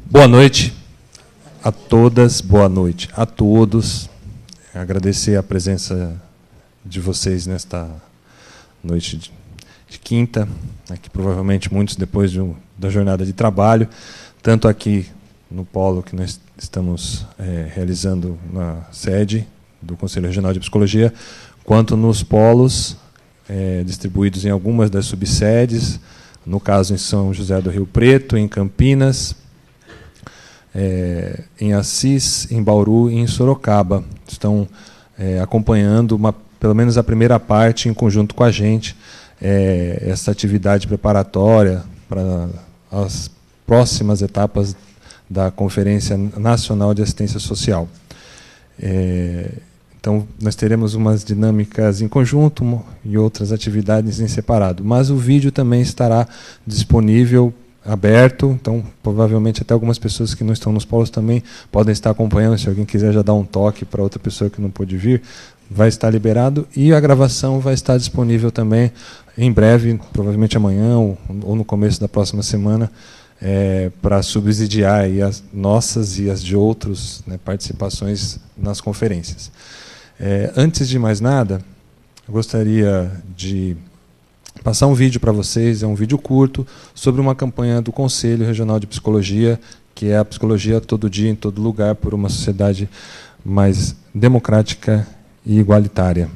Boa noite a todas, boa noite a todos. Agradecer a presença de vocês nesta noite de quinta, que provavelmente muitos depois da jornada de trabalho, tanto aqui no polo que nós estamos realizando na sede do Conselho Regional de Psicologia, quanto nos polos distribuídos em algumas das subsedes, no caso em São José do Rio Preto, em Campinas, em Assis, em Bauru e em Sorocaba. Estão acompanhando, pelo menos a primeira parte, em conjunto com a gente, essa atividade preparatória para as próximas etapas da Conferência Nacional de Assistência Social. Então, nós teremos umas dinâmicas em conjunto e outras atividades em separado. Mas o vídeo também estará disponível, aberto, então provavelmente até algumas pessoas que não estão nos polos também podem estar acompanhando. Se alguém quiser já dar um toque para outra pessoa que não pôde vir, vai estar liberado, e a gravação vai estar disponível também em breve, provavelmente amanhã ou no começo da próxima semana, para subsidiar aí as nossas e as de outros, participações nas conferências. Antes de mais nada, eu gostaria de passar um vídeo para vocês, é um vídeo curto, sobre uma campanha do Conselho Regional de Psicologia, que é a Psicologia Todo Dia, em Todo Lugar, por uma sociedade mais democrática e igualitária.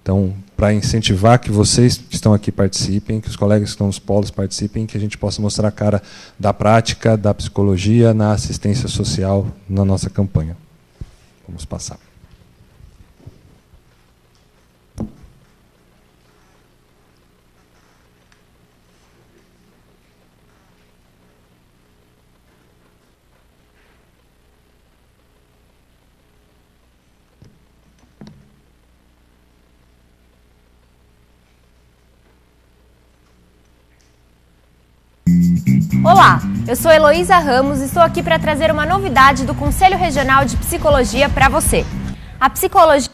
Então, para incentivar que vocês que estão aqui participem, que os colegas que estão nos polos participem, que a gente possa mostrar a cara da prática da psicologia na assistência social na nossa campanha. Vamos passar. Olá, eu sou Heloísa Ramos e estou aqui para trazer uma novidade do Conselho Regional de Psicologia para você. A psicologia...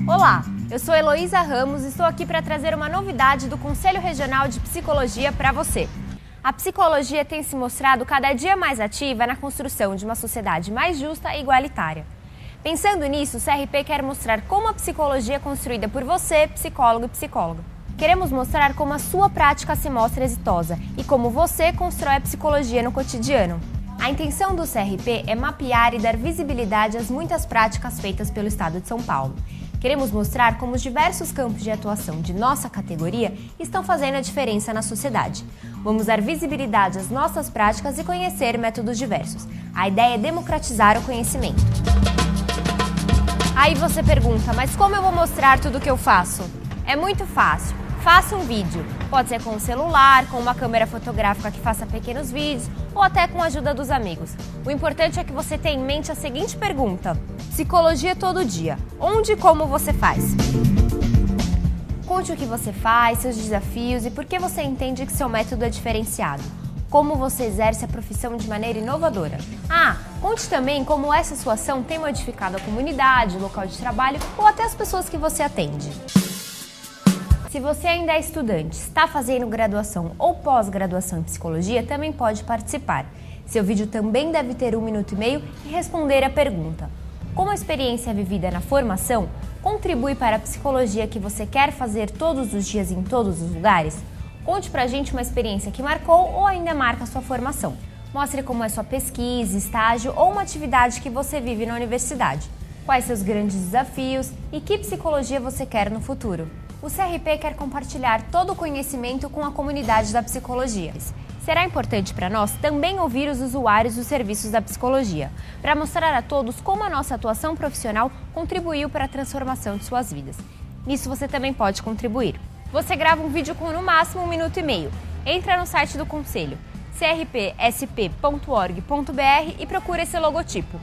Olá, eu sou Heloísa Ramos e estou aqui para trazer uma novidade do Conselho Regional de Psicologia para você. A psicologia tem se mostrado cada dia mais ativa na construção de uma sociedade mais justa e igualitária. Pensando nisso, o CRP quer mostrar como a psicologia é construída por você, psicólogo e psicóloga. Queremos mostrar como a sua prática se mostra exitosa e como você constrói a psicologia no cotidiano. A intenção do CRP é mapear e dar visibilidade às muitas práticas feitas pelo Estado de São Paulo. Queremos mostrar como os diversos campos de atuação de nossa categoria estão fazendo a diferença na sociedade. Vamos dar visibilidade às nossas práticas e conhecer métodos diversos. A ideia é democratizar o conhecimento. Aí você pergunta, mas como eu vou mostrar tudo o que eu faço? É muito fácil. Faça um vídeo. Pode ser com um celular, com uma câmera fotográfica que faça pequenos vídeos ou até com a ajuda dos amigos. O importante é que você tenha em mente a seguinte pergunta: psicologia todo dia. Onde e como você faz? Conte o que você faz, seus desafios e por que você entende que seu método é diferenciado. Como você exerce a profissão de maneira inovadora. Conte também como essa sua ação tem modificado a comunidade, o local de trabalho ou até as pessoas que você atende. Se você ainda é estudante, está fazendo graduação ou pós-graduação em psicologia, também pode participar. Seu vídeo também deve ter 1 minuto e meio e responder a pergunta: como a experiência vivida na formação contribui para a psicologia que você quer fazer todos os dias em todos os lugares? Conte pra gente uma experiência que marcou ou ainda marca a sua formação. Mostre como é sua pesquisa, estágio ou uma atividade que você vive na universidade. Quais seus grandes desafios e que psicologia você quer no futuro? O CRP quer compartilhar todo o conhecimento com a comunidade da psicologia. Será importante para nós também ouvir os usuários dos serviços da psicologia, para mostrar a todos como a nossa atuação profissional contribuiu para a transformação de suas vidas. Nisso você também pode contribuir. Você grava um vídeo com no máximo 1 minuto e meio. Entra no site do Conselho, crpsp.org.br e procura esse logotipo.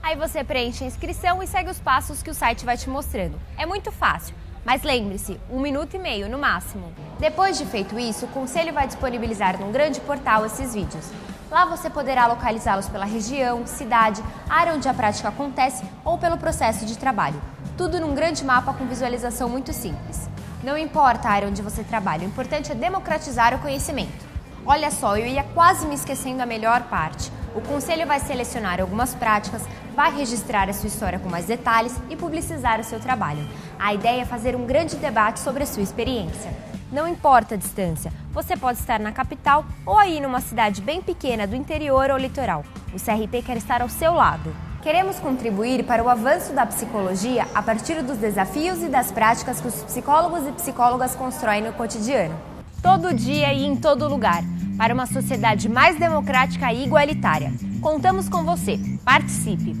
Aí você preenche a inscrição e segue os passos que o site vai te mostrando. É muito fácil. Mas lembre-se, 1 minuto e meio no máximo. Depois de feito isso, o Conselho vai disponibilizar num grande portal esses vídeos. Lá você poderá localizá-los pela região, cidade, área onde a prática acontece ou pelo processo de trabalho. Tudo num grande mapa com visualização muito simples. Não importa a área onde você trabalha, o importante é democratizar o conhecimento. Olha só, eu ia quase me esquecendo a melhor parte. O conselho vai selecionar algumas práticas, vai registrar a sua história com mais detalhes e publicizar o seu trabalho. A ideia é fazer um grande debate sobre a sua experiência. Não importa a distância, você pode estar na capital ou aí numa cidade bem pequena do interior ou litoral. O CRP quer estar ao seu lado. Queremos contribuir para o avanço da psicologia a partir dos desafios e das práticas que os psicólogos e psicólogas constroem no cotidiano. Todo dia e em todo lugar, para uma sociedade mais democrática e igualitária. Contamos com você. Participe!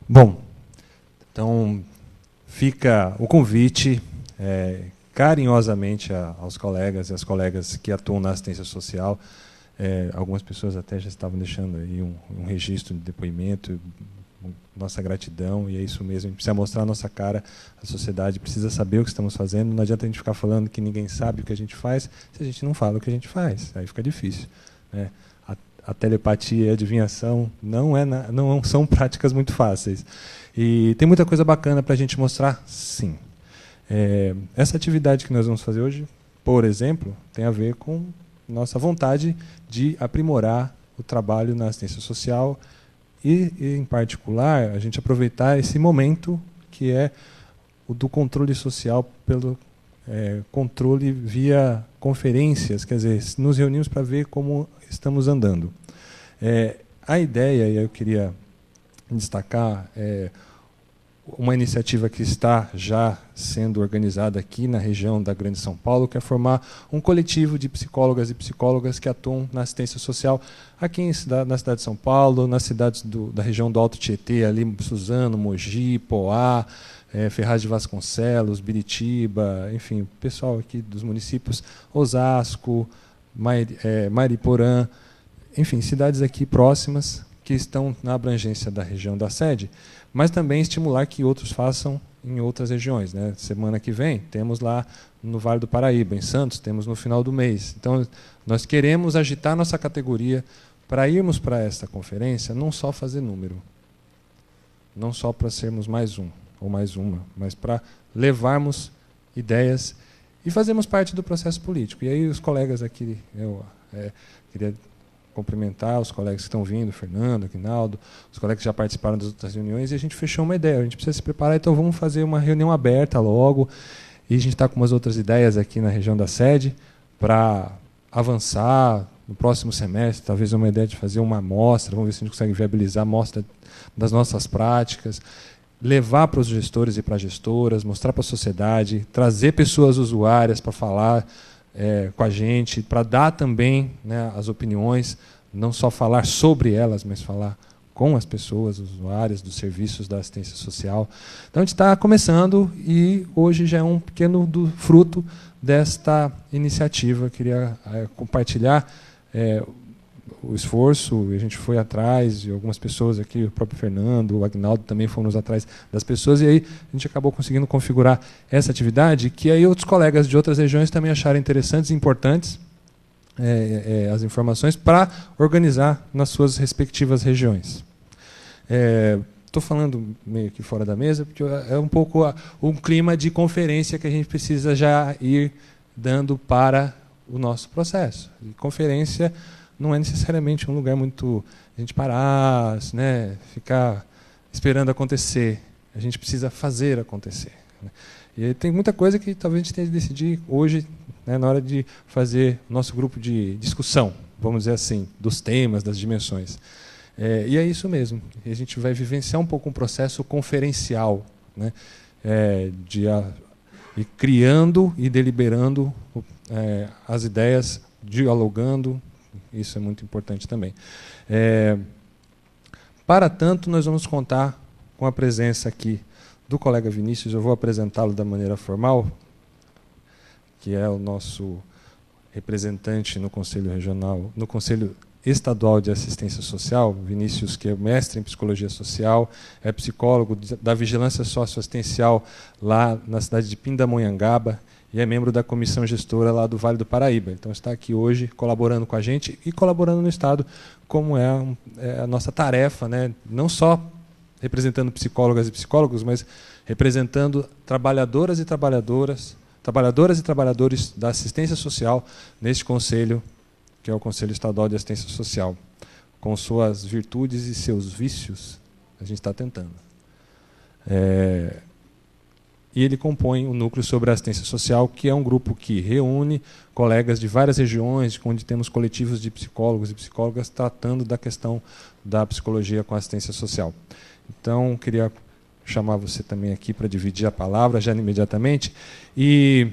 Bom, então fica o convite carinhosamente aos colegas e às colegas que atuam na assistência social. Algumas pessoas até já estavam deixando aí um registro de depoimento, nossa gratidão, e é isso mesmo, a gente precisa mostrar a nossa cara, a sociedade precisa saber o que estamos fazendo, não adianta a gente ficar falando que ninguém sabe o que a gente faz, se a gente não fala o que a gente faz, aí fica difícil, né? A telepatia e a adivinhação não são práticas muito fáceis. E tem muita coisa bacana para a gente mostrar, sim. Essa atividade que nós vamos fazer hoje, por exemplo, tem a ver com nossa vontade de aprimorar o trabalho na assistência social e, em particular, a gente aproveitar esse momento que é o do controle social pelo controle via conferências, quer dizer, nos reunimos para ver como estamos andando. A ideia, e eu queria destacar, uma iniciativa que está já sendo organizada aqui na região da Grande São Paulo, que é formar um coletivo de psicólogas e psicólogas que atuam na assistência social aqui na cidade de São Paulo, nas cidades da região do Alto Tietê, ali Suzano, Mogi, Poá, Ferraz de Vasconcelos, Biritiba, enfim, o pessoal aqui dos municípios, Osasco, Mariporã, enfim, cidades aqui próximas que estão na abrangência da região da sede, mas também estimular que outros façam em outras regiões, né? Semana que vem temos lá no Vale do Paraíba, em Santos, temos no final do mês. Então, nós queremos agitar nossa categoria para irmos para esta conferência, não só fazer número, não só para sermos mais um ou mais uma, mas para levarmos ideias e fazermos parte do processo político. E aí os colegas aqui, eu queria cumprimentar os colegas que estão vindo, Fernando, Aguinaldo, os colegas que já participaram das outras reuniões, e a gente fechou uma ideia, a gente precisa se preparar, então vamos fazer uma reunião aberta logo, e a gente está com umas outras ideias aqui na região da sede, para avançar no próximo semestre, talvez uma ideia de fazer uma amostra, vamos ver se a gente consegue viabilizar a amostra das nossas práticas, levar para os gestores e para as gestoras, mostrar para a sociedade, trazer pessoas usuárias para falar com a gente, para dar também, né, as opiniões, não só falar sobre elas, mas falar com as pessoas usuárias dos serviços da assistência social. Então, a gente está começando e hoje já é um pequeno fruto desta iniciativa. Eu queria compartilhar o esforço, a gente foi atrás de algumas pessoas aqui, o próprio Fernando, o Aguinaldo também fomos atrás das pessoas, e aí a gente acabou conseguindo configurar essa atividade, que aí outros colegas de outras regiões também acharam interessantes e importantes as informações para organizar nas suas respectivas regiões. Estou falando meio que fora da mesa, porque é um pouco um clima de conferência que a gente precisa já ir dando para o nosso processo. E conferência não é necessariamente um lugar muito a gente parar, né, ficar esperando acontecer. A gente precisa fazer acontecer, né? E aí tem muita coisa que talvez a gente tenha de decidir hoje, né, na hora de fazer o nosso grupo de discussão, vamos dizer assim, dos temas, das dimensões. E é isso mesmo. E a gente vai vivenciar um pouco um processo conferencial, né, de ir criando e deliberando as ideias, dialogando. Isso é muito importante também. Para tanto, nós vamos contar com a presença aqui do colega Vinícius. Eu vou apresentá-lo da maneira formal, que é o nosso representante no Conselho Regional, no Conselho Estadual de Assistência Social, Vinícius, que é mestre em Psicologia Social, é psicólogo da Vigilância Socioassistencial lá na cidade de Pindamonhangaba e é membro da comissão gestora lá do Vale do Paraíba. Então está aqui hoje colaborando com a gente e colaborando no Estado, como é a nossa tarefa, né? Não só representando psicólogas e psicólogos, mas representando trabalhadoras e trabalhadores da assistência social neste conselho, que é o Conselho Estadual de Assistência Social. Com suas virtudes e seus vícios, a gente está tentando. E ele compõe o Núcleo sobre a Assistência Social, que é um grupo que reúne colegas de várias regiões, onde temos coletivos de psicólogos e psicólogas tratando da questão da psicologia com a assistência social. Então, queria chamar você também aqui para dividir a palavra já imediatamente e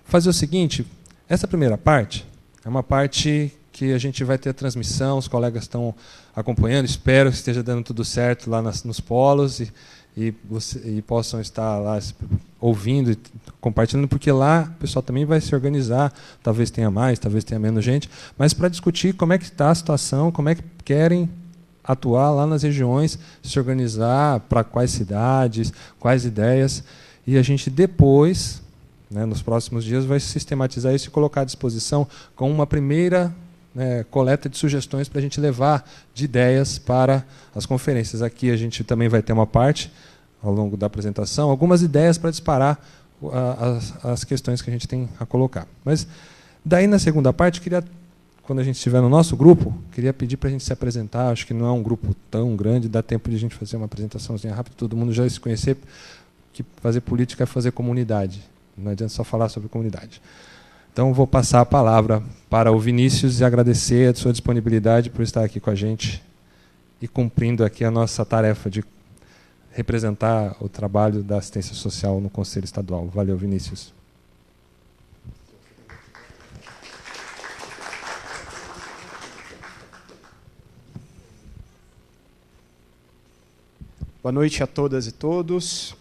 fazer o seguinte: essa primeira parte é uma parte que a gente vai ter a transmissão, os colegas estão acompanhando, espero que esteja dando tudo certo lá nos polos e possam estar lá ouvindo e compartilhando, porque lá o pessoal também vai se organizar, talvez tenha mais, talvez tenha menos gente, mas para discutir como é que está a situação, como é que querem atuar lá nas regiões, se organizar, para quais cidades, quais ideias, e a gente depois, né, nos próximos dias, vai sistematizar isso e colocar à disposição com uma primeira coleta de sugestões para a gente levar de ideias para as conferências. Aqui a gente também vai ter uma parte, ao longo da apresentação, algumas ideias para disparar as questões que a gente tem a colocar. Mas, daí, na segunda parte, quando a gente estiver no nosso grupo, queria pedir para a gente se apresentar. Acho que não é um grupo tão grande, dá tempo de a gente fazer uma apresentaçãozinha rápida, todo mundo já se conhecer, que fazer política é fazer comunidade. Não adianta só falar sobre comunidade. Então, vou passar a palavra para o Vinícius e agradecer a sua disponibilidade por estar aqui com a gente e cumprindo aqui a nossa tarefa de representar o trabalho da assistência social no Conselho Estadual. Valeu, Vinícius. Boa noite a todas e todos.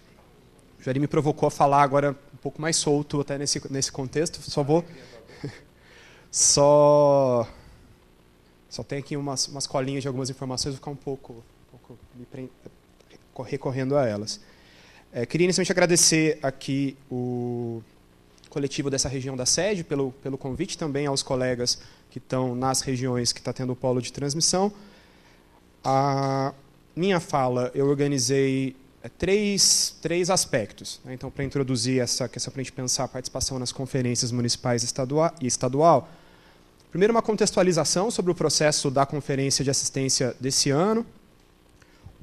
O Jair me provocou a falar agora um pouco mais solto até nesse contexto. Só tem aqui umas colinhas de algumas informações, vou ficar um pouco recorrendo a elas. Queria inicialmente agradecer aqui o coletivo dessa região da sede pelo convite, também aos colegas que estão nas regiões que está tendo o polo de transmissão. A minha fala, eu organizei três aspectos, né? Então, para introduzir essa questão, para a gente pensar a participação nas conferências municipais e estadual. Primeiro, uma contextualização sobre o processo da conferência de assistência desse ano.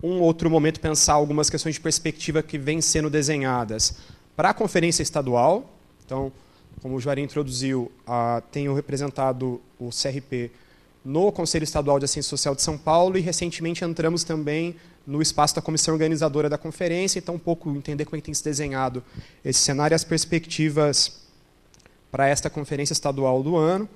Um outro momento, pensar algumas questões de perspectiva que vêm sendo desenhadas para a conferência estadual. Então, como o Juarez introduziu, tenho representado o CRP no Conselho Estadual de Assistência Social de São Paulo e, recentemente, entramos também no espaço da comissão organizadora da conferência, então um pouco entender como é que tem se desenhado esse cenário e as perspectivas para esta conferência estadual do ano.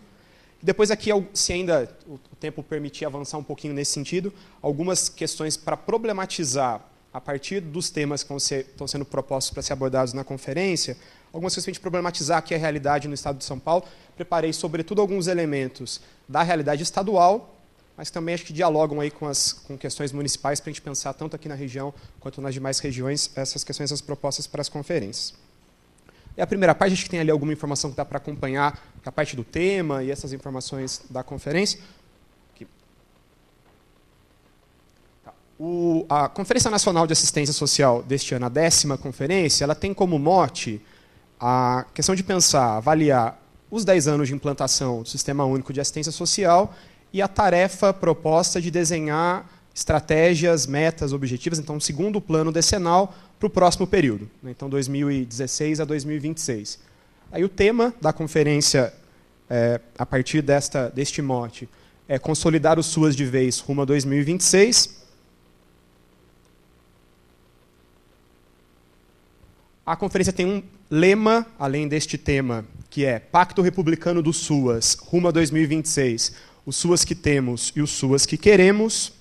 E depois aqui, se ainda o tempo permitir avançar um pouquinho nesse sentido, algumas questões para problematizar, a partir dos temas que estão sendo propostos para ser abordados na conferência, algumas questões para a gente problematizar aqui a realidade no estado de São Paulo. Preparei, sobretudo, alguns elementos da realidade estadual, mas também acho que dialogam aí com questões municipais para a gente pensar, tanto aqui na região quanto nas demais regiões, essas questões, essas propostas para as conferências. E a primeira parte, acho que tem ali alguma informação que dá para acompanhar, que é a parte do tema e essas informações da conferência. Aqui. A Conferência Nacional de Assistência Social deste ano, a 10ª conferência, ela tem como mote a questão de pensar, avaliar os 10 anos de implantação do Sistema Único de Assistência Social e a tarefa proposta de desenhar estratégias, metas, objetivos, então, um segundo plano decenal para o próximo período, né? Então, 2016 a 2026. Aí o tema da conferência, a partir deste mote, é consolidar os SUAS de vez rumo a 2026. A conferência tem um lema, além deste tema, que é Pacto Republicano do SUAS rumo a 2026, os SUAS que temos e os SUAS que queremos.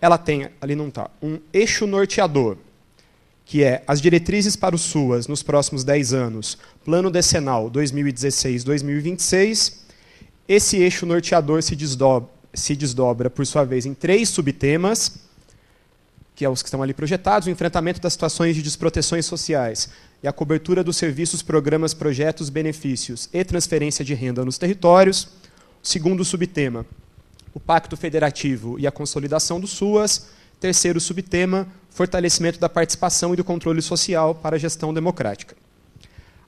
Ela tem, ali não está, um eixo norteador, que é as diretrizes para os SUAS nos próximos 10 anos, plano decenal 2016-2026, Esse eixo norteador se desdobra, por sua vez, em 3 subtemas, que é os que estão ali projetados: o enfrentamento das situações de desproteções sociais e a cobertura dos serviços, programas, projetos, benefícios e transferência de renda nos territórios. O segundo subtema, o Pacto Federativo e a consolidação do SUAS. Terceiro subtema, fortalecimento da participação e do controle social para a gestão democrática.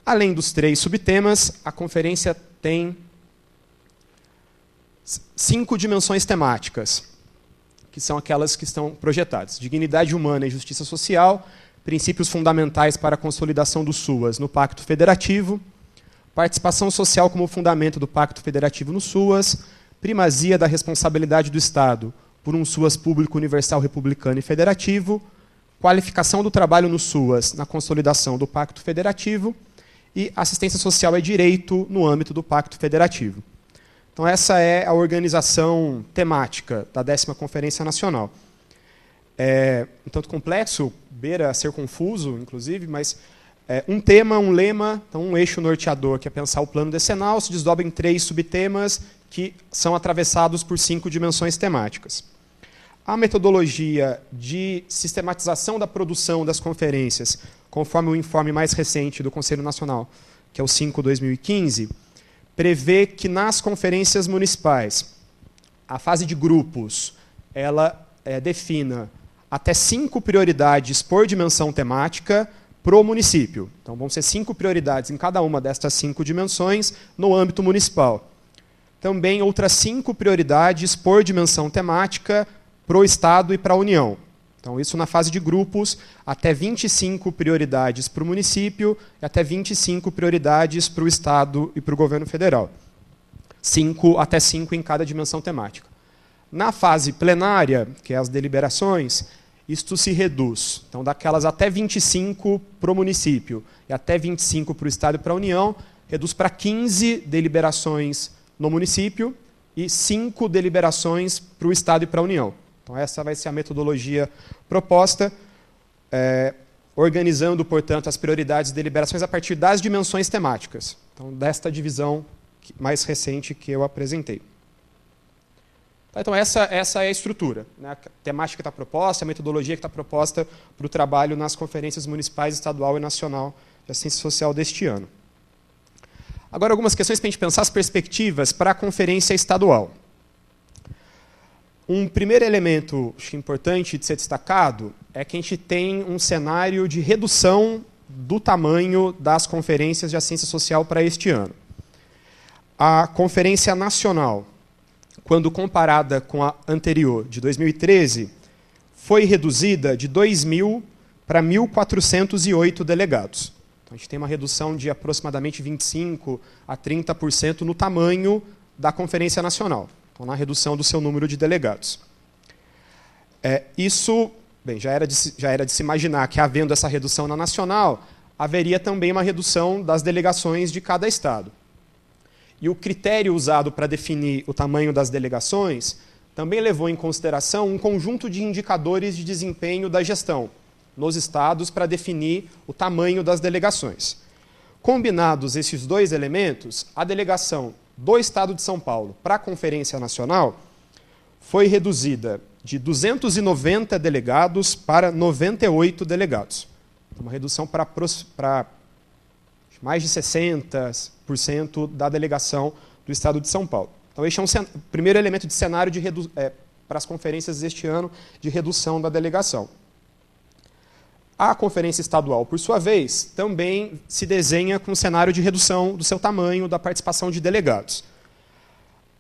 Além dos 3 subtemas, a conferência tem 5 dimensões temáticas, que são aquelas que estão projetadas: dignidade humana e justiça social, princípios fundamentais para a consolidação do SUAS no Pacto Federativo, participação social como fundamento do Pacto Federativo no SUAS, primazia da responsabilidade do Estado por um SUAS público, universal, republicano e federativo, qualificação do trabalho no SUAS na consolidação do Pacto Federativo e assistência social é direito no âmbito do Pacto Federativo. Então, essa é a organização temática da 10ª Conferência Nacional. É um tanto complexo, beira a ser confuso, inclusive, mas um tema, um lema, então um eixo norteador, que é pensar o plano decenal, se desdobra em 3 subtemas que são atravessados por 5 dimensões temáticas. A metodologia de sistematização da produção das conferências, conforme o informe mais recente do Conselho Nacional, que é o 5/2015, prevê que nas conferências municipais, a fase de grupos, ela defina até 5 prioridades por dimensão temática para o município. Então, vão ser 5 prioridades em cada uma destas 5 dimensões no âmbito municipal. Também outras 5 prioridades por dimensão temática para o Estado e para a União. Então, isso na fase de grupos, até 25 prioridades para o município e até 25 prioridades para o Estado e para o governo federal. Até 5 em cada dimensão temática. Na fase plenária, que é as deliberações, isto se reduz. Então, daquelas até 25 para o município e até 25 para o Estado e para a União, reduz para 15 deliberações no município e 5 deliberações para o Estado e para a União. Então, essa vai ser a metodologia proposta, organizando, portanto, as prioridades e deliberações a partir das dimensões temáticas. Então, desta divisão mais recente que eu apresentei. Então, essa é a estrutura, né? A temática que está proposta, a metodologia que está proposta para o trabalho nas conferências municipais, estadual e nacional de assistência social deste ano. Agora, algumas questões para a gente pensar as perspectivas para a conferência estadual. Um primeiro elemento importante de ser destacado é que a gente tem um cenário de redução do tamanho das conferências de assistência social para este ano. A Conferência Nacional, quando comparada com a anterior, de 2013, foi reduzida de 2.000 para 1.408 delegados. Então, a gente tem uma redução de aproximadamente 25% a 30% no tamanho da Conferência Nacional. Então, na redução do seu número de delegados. Isso, bem, já era de se imaginar que, havendo essa redução na nacional, haveria também uma redução das delegações de cada estado. E o critério usado para definir o tamanho das delegações também levou em consideração um conjunto de indicadores de desempenho da gestão nos estados para definir o tamanho das delegações. Combinados esses 2 elementos, a delegação do Estado de São Paulo para a Conferência Nacional foi reduzida de 290 delegados para 98 delegados. Uma redução para mais de 60% da delegação do Estado de São Paulo. Então, este é o primeiro elemento de cenário para as conferências deste ano de redução da delegação. A Conferência Estadual, por sua vez, também se desenha com um cenário de redução do seu tamanho, da participação de delegados.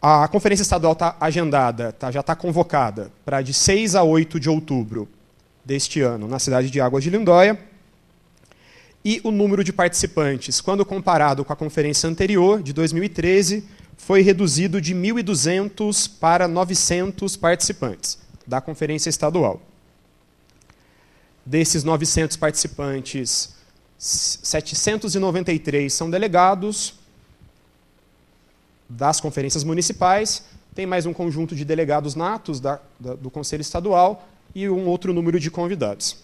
A Conferência Estadual está agendada, já está convocada para de 6 a 8 de outubro deste ano, na cidade de Águas de Lindóia. E o número de participantes, quando comparado com a conferência anterior, de 2013, foi reduzido de 1.200 para 900 participantes da Conferência Estadual. Desses 900 participantes, 793 são delegados das conferências municipais, tem mais um conjunto de delegados natos do Conselho Estadual e um outro número de convidados.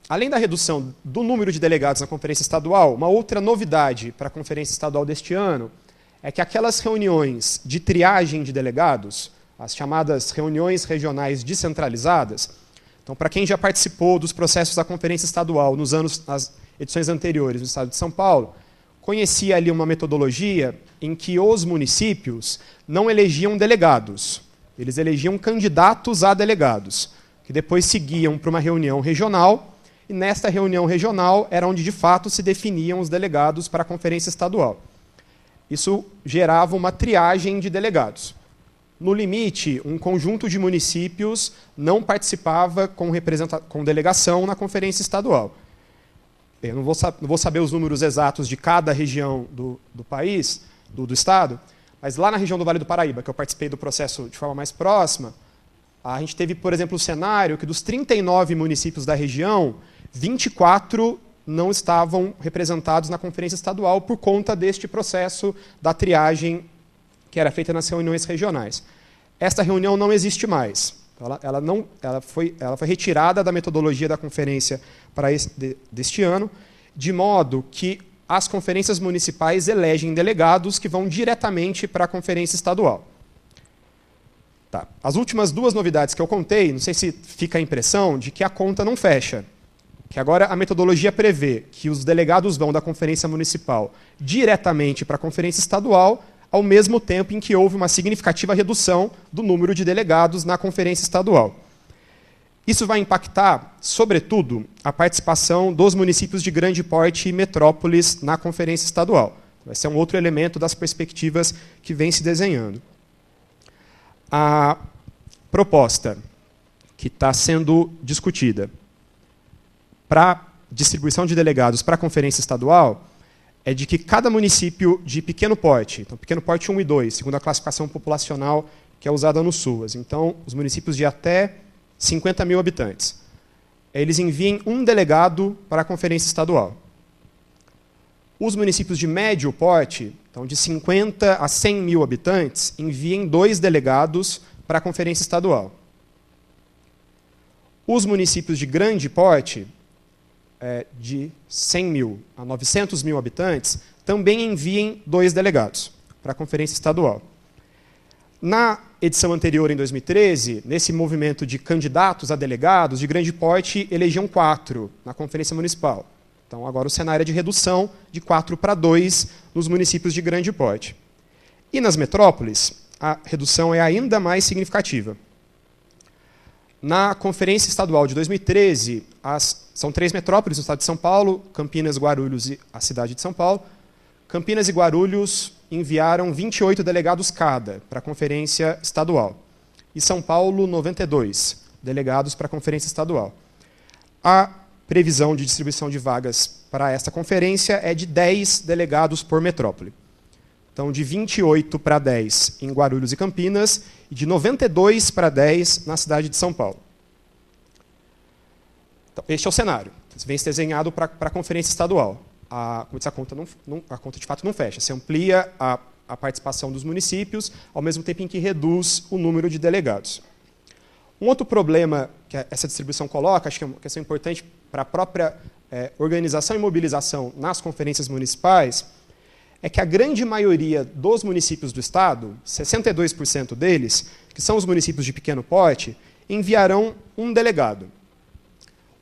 além da redução do número de delegados na Conferência Estadual, uma outra novidade para a Conferência Estadual deste ano é que aquelas reuniões de triagem de delegados, as chamadas reuniões regionais descentralizadas, então, para quem já participou dos processos da Conferência Estadual nas edições anteriores no Estado de São Paulo, conhecia ali uma metodologia em que os municípios não elegiam delegados, eles elegiam candidatos a delegados, que depois seguiam para uma reunião regional, e nesta reunião regional era onde, de fato, se definiam os delegados para a Conferência Estadual. Isso gerava uma triagem de delegados. No limite, um conjunto de municípios não participava com delegação na Conferência Estadual. Eu não vou saber os números exatos de cada região do país, do Estado, mas lá na região do Vale do Paraíba, que eu participei do processo de forma mais próxima, a gente teve, por exemplo, o cenário que dos 39 municípios da região, 24 não estavam representados na Conferência Estadual por conta deste processo da triagem que era feita nas reuniões regionais. Esta reunião não existe mais. Ela foi retirada da metodologia da conferência deste ano, de modo que as conferências municipais elegem delegados que vão diretamente para a Conferência Estadual. Tá. As últimas duas novidades que eu contei, não sei se fica a impressão de que a conta não fecha, que agora a metodologia prevê que os delegados vão da Conferência Municipal diretamente para a Conferência Estadual, ao mesmo tempo em que houve uma significativa redução do número de delegados na Conferência Estadual. Isso vai impactar, sobretudo, a participação dos municípios de grande porte e metrópoles na Conferência Estadual. Vai ser um outro elemento das perspectivas que vem se desenhando. A proposta que está sendo discutida para distribuição de delegados para a Conferência Estadual é de que cada município de pequeno porte, então pequeno porte 1 e 2, segundo a classificação populacional que é usada no SUAS, então os municípios de até 50 mil habitantes, eles enviem um delegado para a Conferência Estadual. Os municípios de médio porte, então de 50 a 100 mil habitantes, enviem 2 delegados para a Conferência Estadual. Os municípios de grande porte, de 100 mil a 900 mil habitantes, também enviem 2 delegados para a Conferência Estadual. Na edição anterior, em 2013, nesse movimento de candidatos a delegados de grande porte, elegiam 4 na Conferência Municipal. Então, agora o cenário é de redução de 4 para 2 nos municípios de grande porte. E nas metrópoles, a redução é ainda mais significativa. Na Conferência Estadual de 2013, são 3 metrópoles no estado de São Paulo, Campinas, Guarulhos e a cidade de São Paulo. Campinas e Guarulhos enviaram 28 delegados cada para a Conferência Estadual. E São Paulo, 92 delegados para a Conferência Estadual. A previsão de distribuição de vagas para esta conferência é de 10 delegados por metrópole. Então, de 28 para 10 em Guarulhos e Campinas, e de 92 para 10 na cidade de São Paulo. Então, este é o cenário. Vem se desenhado para a Conferência Estadual. A conta de fato não fecha. Se amplia a participação dos municípios, ao mesmo tempo em que reduz o número de delegados. Um outro problema que essa distribuição coloca, acho que é uma questão importante para a própria organização e mobilização nas conferências municipais, é que a grande maioria dos municípios do Estado, 62% deles, que são os municípios de pequeno porte, enviarão um delegado.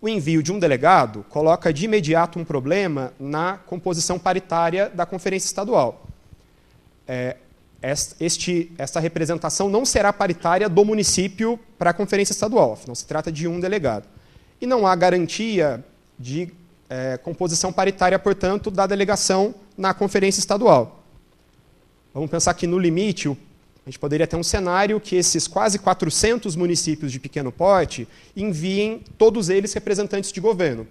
O envio de um delegado coloca de imediato um problema na composição paritária da Conferência Estadual. Esta representação não será paritária do município para a Conferência Estadual, afinal se trata de um delegado. E não há garantia de composição paritária, portanto, da delegação na Conferência Estadual. Vamos pensar que, no limite, a gente poderia ter um cenário que esses quase 400 municípios de pequeno porte enviem todos eles representantes de governo.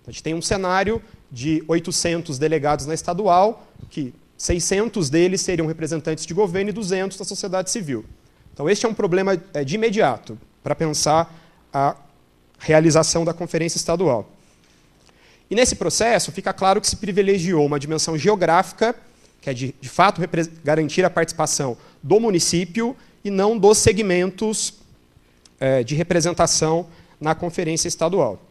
A gente tem um cenário de 800 delegados na estadual, que 600 deles seriam representantes de governo e 200 da sociedade civil. Então, este é um problema de imediato para pensar a realização da Conferência Estadual. E nesse processo fica claro que se privilegiou uma dimensão geográfica, que é de fato garantir a participação do município e não dos segmentos de representação na Conferência Estadual.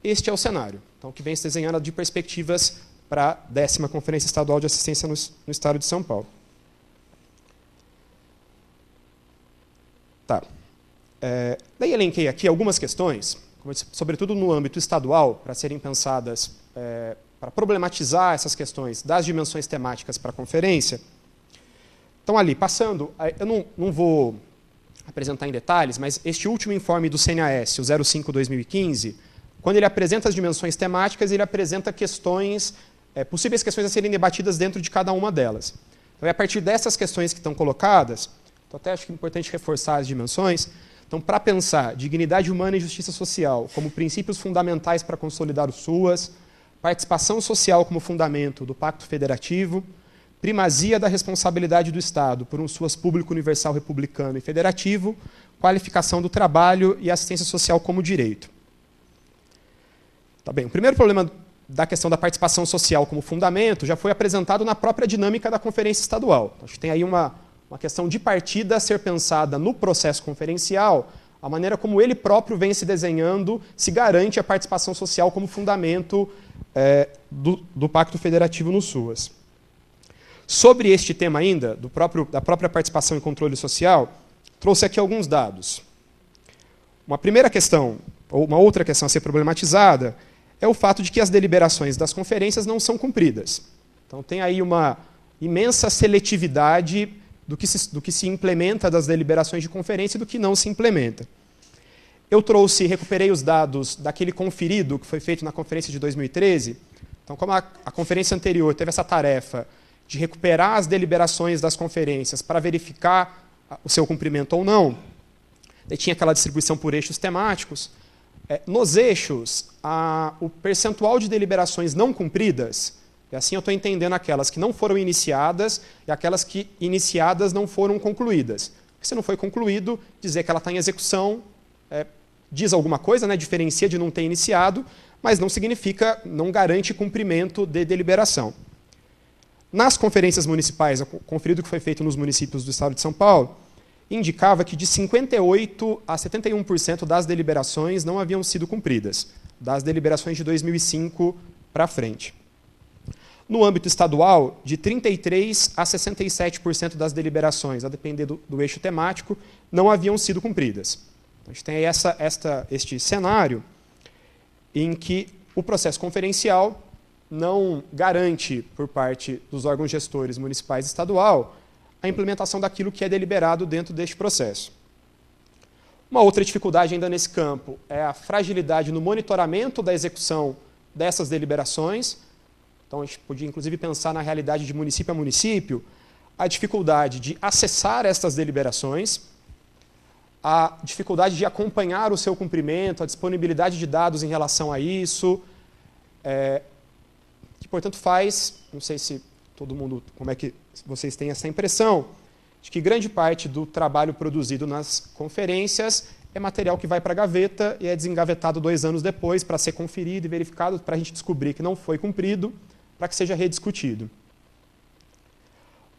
este é o cenário, então, que vem se desenhando de perspectivas para a 10ª Conferência Estadual de Assistência no Estado de São Paulo. Tá. Daí elenquei aqui algumas questões, sobretudo no âmbito estadual, para serem pensadas, para problematizar essas questões das dimensões temáticas para a conferência. Então, ali, passando, eu não vou apresentar em detalhes, mas este último informe do CNAS, o 05/2015, quando ele apresenta as dimensões temáticas, ele apresenta questões, possíveis questões a serem debatidas dentro de cada uma delas. Então, é a partir dessas questões que estão colocadas, então até acho que é importante reforçar as dimensões. Então, para pensar dignidade humana e justiça social como princípios fundamentais para consolidar o SUAS, participação social como fundamento do Pacto Federativo, primazia da responsabilidade do Estado por um SUAS público, universal, republicano e federativo, qualificação do trabalho e assistência social como direito. Tá bem, o primeiro problema da questão da participação social como fundamento já foi apresentado na própria dinâmica da conferência estadual. Acho que tem aí uma questão de partida a ser pensada no processo conferencial, a maneira como ele próprio vem se desenhando, se garante a participação social como fundamento do Pacto Federativo no SUAS. Sobre este tema ainda, da própria participação e controle social, trouxe aqui alguns dados. Uma primeira questão, ou uma outra questão a ser problematizada, é o fato de que as deliberações das conferências não são cumpridas. Então, tem aí uma imensa seletividade do que se implementa das deliberações de conferência e do que não se implementa. Eu recuperei os dados daquele conferido que foi feito na conferência de 2013. Então, como a conferência anterior teve essa tarefa de recuperar as deliberações das conferências para verificar o seu cumprimento ou não, daí tinha aquela distribuição por eixos temáticos. Nos eixos, o percentual de deliberações não cumpridas, e assim eu estou entendendo aquelas que não foram iniciadas e aquelas que iniciadas não foram concluídas. Se não foi concluído, dizer que ela está em execução diz alguma coisa, né, diferencia de não ter iniciado, mas não significa, não garante cumprimento de deliberação. Nas conferências municipais, o conferido que foi feito nos municípios do Estado de São Paulo, indicava que de 58% a 71% das deliberações não haviam sido cumpridas, das deliberações de 2005 para frente. No âmbito estadual, de 33% a 67% das deliberações, a depender do eixo temático, não haviam sido cumpridas. Então, a gente tem aí este cenário em que o processo conferencial não garante, por parte dos órgãos gestores municipais e estadual, a implementação daquilo que é deliberado dentro deste processo. Uma outra dificuldade ainda nesse campo é a fragilidade no monitoramento da execução dessas deliberações. Então, a gente podia, inclusive, pensar na realidade de município a município, a dificuldade de acessar estas deliberações, a dificuldade de acompanhar o seu cumprimento, a disponibilidade de dados em relação a isso, que, portanto, faz, não sei se todo mundo, como é que vocês têm essa impressão, de que grande parte do trabalho produzido nas conferências é material que vai para a gaveta e é desengavetado 2 anos depois para ser conferido e verificado, para a gente descobrir que não foi cumprido, para que seja rediscutido.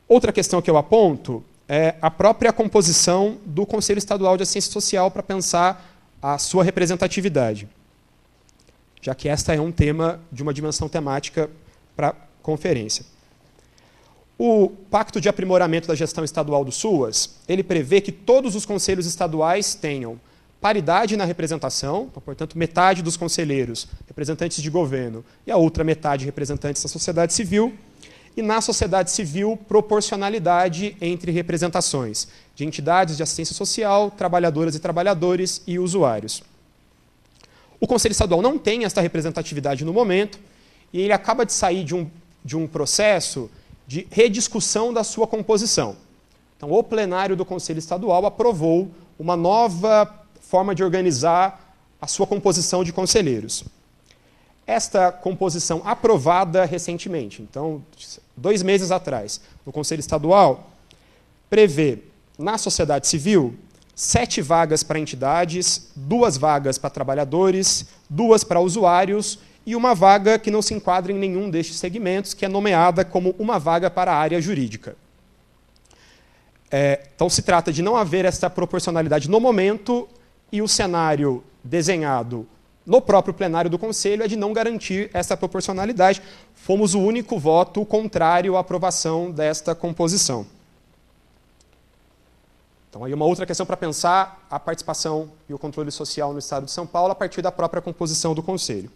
Outra questão que eu aponto é a própria composição do Conselho Estadual de Assistência Social para pensar a sua representatividade, já que esta é um tema de uma dimensão temática para a conferência. O Pacto de Aprimoramento da Gestão Estadual do SUAS, ele prevê que todos os conselhos estaduais tenham paridade na representação, portanto, metade dos conselheiros, representantes de governo, e a outra metade, representantes da sociedade civil, e na sociedade civil, proporcionalidade entre representações de entidades de assistência social, trabalhadoras e trabalhadores e usuários. O Conselho Estadual não tem esta representatividade no momento, e ele acaba de sair de um processo de rediscussão da sua composição. Então, o plenário do Conselho Estadual aprovou uma nova forma de organizar a sua composição de conselheiros. Esta composição aprovada recentemente, então, 2 meses atrás, no Conselho Estadual, prevê, na sociedade civil, 7 vagas para entidades, 2 vagas para trabalhadores, 2 para usuários e 1 vaga que não se enquadra em nenhum destes segmentos, que é nomeada como 1 vaga para a área jurídica. Então, se trata de não haver esta proporcionalidade no momento e o cenário desenhado no próprio plenário do Conselho é de não garantir essa proporcionalidade. Fomos o único voto contrário à aprovação desta composição. Então, aí uma outra questão para pensar a participação e o controle social no Estado de São Paulo a partir da própria composição do Conselho.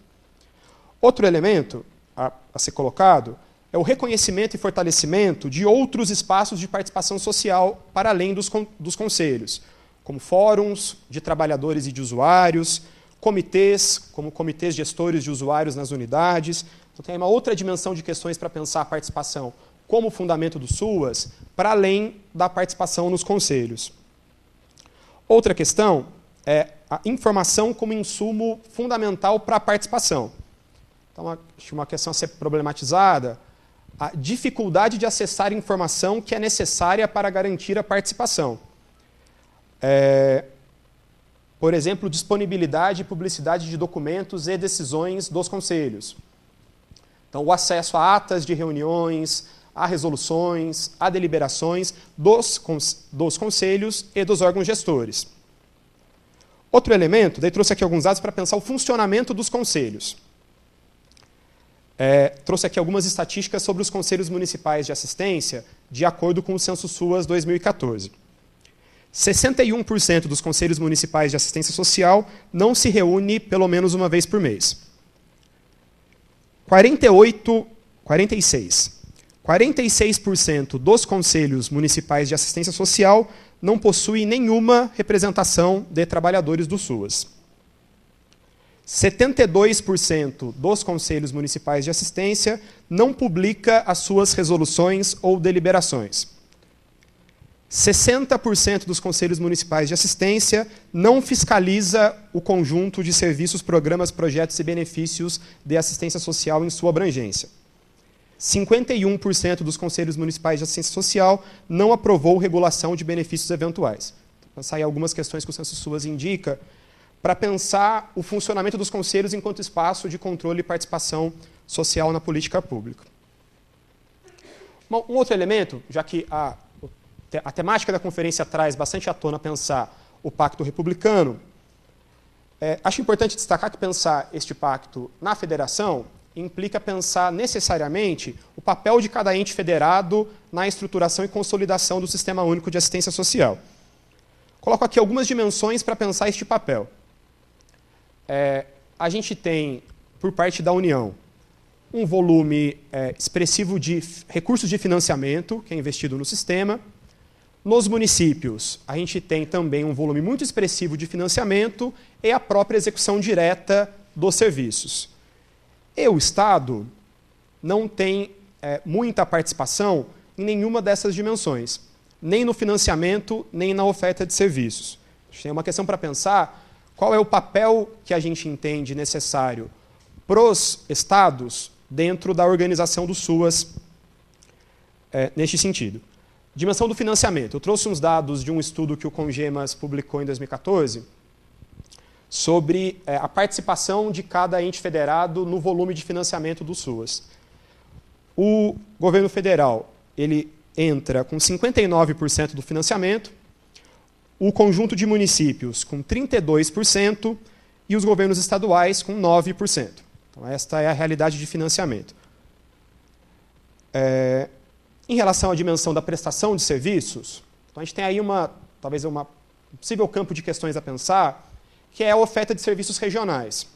Outro elemento a ser colocado é o reconhecimento e fortalecimento de outros espaços de participação social para além dos conselhos, como fóruns de trabalhadores e de usuários, comitês, como comitês gestores de usuários nas unidades. Então, tem uma outra dimensão de questões para pensar a participação como fundamento do SUAS, para além da participação nos conselhos. Outra questão é a informação como insumo fundamental para a participação. Então, acho uma questão a ser problematizada, a dificuldade de acessar informação que é necessária para garantir a participação. Por exemplo, disponibilidade e publicidade de documentos e decisões dos conselhos. Então, o acesso a atas de reuniões, a resoluções, a deliberações dos conselhos e dos órgãos gestores. Outro elemento, daí trouxe aqui alguns dados para pensar o funcionamento dos conselhos. Trouxe aqui algumas estatísticas sobre os conselhos municipais de assistência, de acordo com o Censo SUAS 2014. 61% dos conselhos municipais de assistência social não se reúne pelo menos uma vez por mês. 46% dos conselhos municipais de assistência social não possuem nenhuma representação de trabalhadores do SUAS. 72% dos conselhos municipais de assistência não publica as suas resoluções ou deliberações. 60% dos conselhos municipais de assistência não fiscaliza o conjunto de serviços, programas, projetos e benefícios de assistência social em sua abrangência. 51% dos conselhos municipais de assistência social não aprovou regulação de benefícios eventuais. Vou pensar em algumas questões que o Censo SUAS indica para pensar o funcionamento dos conselhos enquanto espaço de controle e participação social na política pública. Um outro elemento, já que a temática da conferência traz bastante à tona pensar o Pacto Republicano, acho importante destacar que pensar este pacto na federação implica pensar necessariamente o papel de cada ente federado na estruturação e consolidação do Sistema Único de Assistência Social. Coloco aqui algumas dimensões para pensar este papel. A gente tem, por parte da União, um volume expressivo de recursos de financiamento que é investido no sistema. Nos municípios, a gente tem também um volume muito expressivo de financiamento e a própria execução direta dos serviços. E o Estado não tem muita participação em nenhuma dessas dimensões, nem no financiamento, nem na oferta de serviços. A gente tem uma questão para pensar qual é o papel que a gente entende necessário para os estados dentro da organização do SUAS neste sentido. Dimensão do financiamento. Eu trouxe uns dados de um estudo que o Congemas publicou em 2014 sobre a participação de cada ente federado no volume de financiamento do SUAS. O governo federal ele entra com 59% do financiamento, o conjunto de municípios com 32% e os governos estaduais com 9%. Então, esta é a realidade de financiamento. Em relação à dimensão da prestação de serviços, então a gente tem aí talvez um possível campo de questões a pensar, que é a oferta de serviços regionais.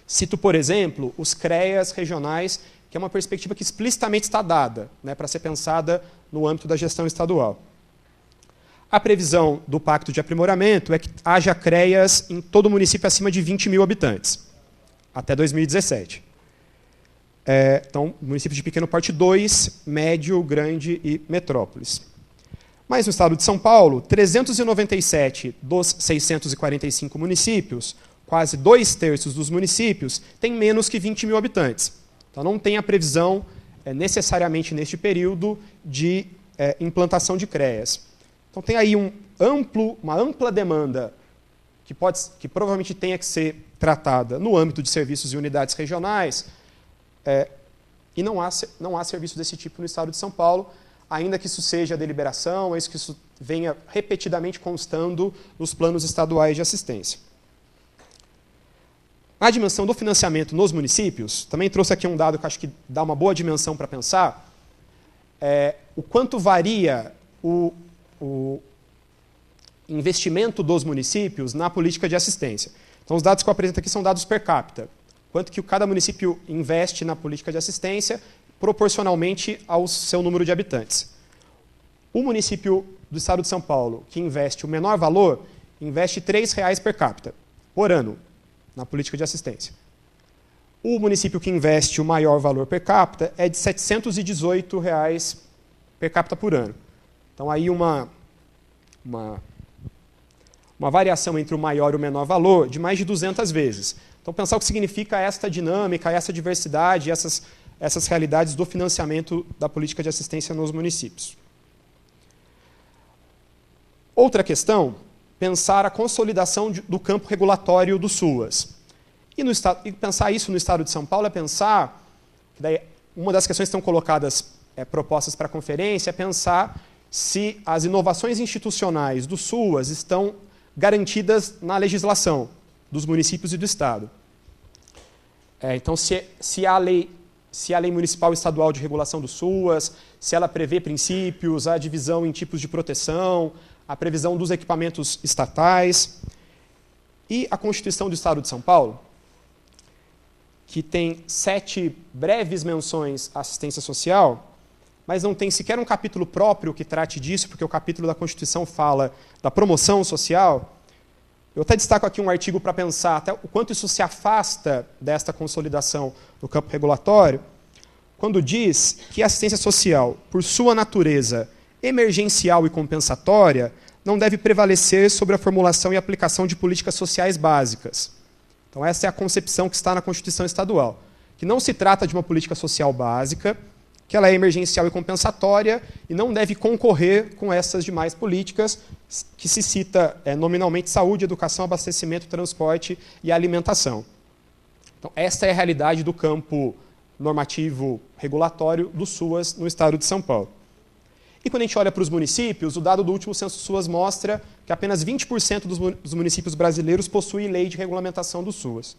Cito, por exemplo, os CREAs regionais, que é uma perspectiva que explicitamente está dada, para ser pensada no âmbito da gestão estadual. A previsão do Pacto de Aprimoramento é que haja CREAs em todo município acima de 20 mil habitantes, até 2017. Então, municípios de pequeno porte 2, médio, grande e metrópoles. Mas no estado de São Paulo, 397 dos 645 municípios, quase 2/3 dos municípios, têm menos que 20 mil habitantes. Então, não tem a previsão, necessariamente neste período, de implantação de CREAs. Então, tem aí uma ampla demanda que provavelmente tenha que ser tratada no âmbito de serviços e unidades regionais, e não há serviço desse tipo no estado de São Paulo, ainda que isso seja deliberação, que isso venha repetidamente constando nos planos estaduais de assistência. Na dimensão do financiamento nos municípios, também trouxe aqui um dado que acho que dá uma boa dimensão para pensar, o quanto varia o investimento dos municípios na política de assistência. Então, os dados que eu apresento aqui são dados per capita. Quanto que cada município investe na política de assistência proporcionalmente ao seu número de habitantes. O município do estado de São Paulo, que investe o menor valor, investe R$ 3,00 per capita, por ano, na política de assistência. O município que investe o maior valor per capita é de R$ 718,00 per capita por ano. Então, aí uma variação entre o maior e o menor valor de mais de 200 vezes. Então, pensar o que significa esta dinâmica, essa diversidade, essas realidades do financiamento da política de assistência nos municípios. Outra questão, pensar a consolidação do campo regulatório do SUAS. E pensar isso no estado de São Paulo é pensar, daí, uma das questões que estão colocadas, propostas para a conferência, é pensar se as inovações institucionais do SUAS estão garantidas na legislação dos municípios e do Estado. Então, se a lei municipal e estadual de regulação do SUAS, se ela prevê princípios, a divisão em tipos de proteção, a previsão dos equipamentos estatais. E a Constituição do Estado de São Paulo, que tem 7 breves menções à assistência social, mas não tem sequer um capítulo próprio que trate disso, porque o capítulo da Constituição fala da promoção social. Eu até destaco aqui um artigo para pensar até o quanto isso se afasta desta consolidação no campo regulatório, quando diz que a assistência social, por sua natureza emergencial e compensatória, não deve prevalecer sobre a formulação e aplicação de políticas sociais básicas. Então, essa é a concepção que está na Constituição Estadual, que não se trata de uma política social básica, que ela é emergencial e compensatória e não deve concorrer com essas demais políticas que se cita nominalmente saúde, educação, abastecimento, transporte e alimentação. Então, essa é a realidade do campo normativo regulatório do SUAS no estado de São Paulo. E quando a gente olha para os municípios, o dado do último censo SUAS mostra que apenas 20% dos municípios brasileiros possuem lei de regulamentação do SUAS.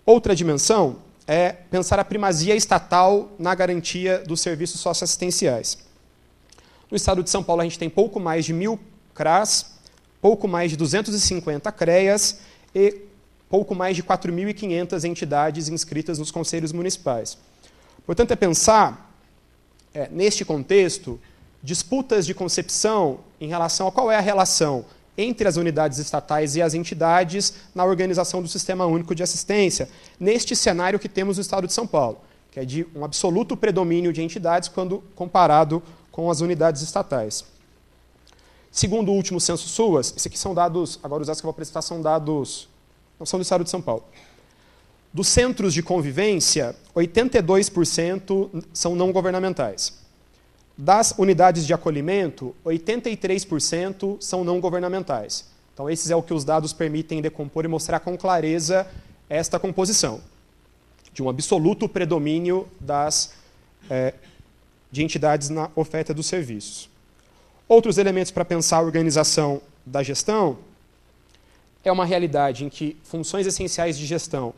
Outra dimensão é pensar a primazia estatal na garantia dos serviços socioassistenciais. No estado de São Paulo, a gente tem pouco mais de 1.000 CRAS, pouco mais de 250 CREAs e pouco mais de 4.500 entidades inscritas nos conselhos municipais. Portanto, é pensar, neste contexto, disputas de concepção em relação a qual é a relação entre as unidades estatais e as entidades na organização do Sistema Único de Assistência, neste cenário que temos no estado de São Paulo, que é de um absoluto predomínio de entidades quando comparado com as unidades estatais. Segundo o último censo SUAS, esses aqui são dados, agora os dados que eu vou apresentar são dados, não são do estado de São Paulo. Dos centros de convivência, 82% são não governamentais. Das unidades de acolhimento, 83% são não governamentais. Então, esses é o que os dados permitem decompor e mostrar com clareza esta composição, de um absoluto predomínio de entidades na oferta dos serviços. Outros elementos para pensar a organização da gestão é uma realidade em que funções essenciais de gestão,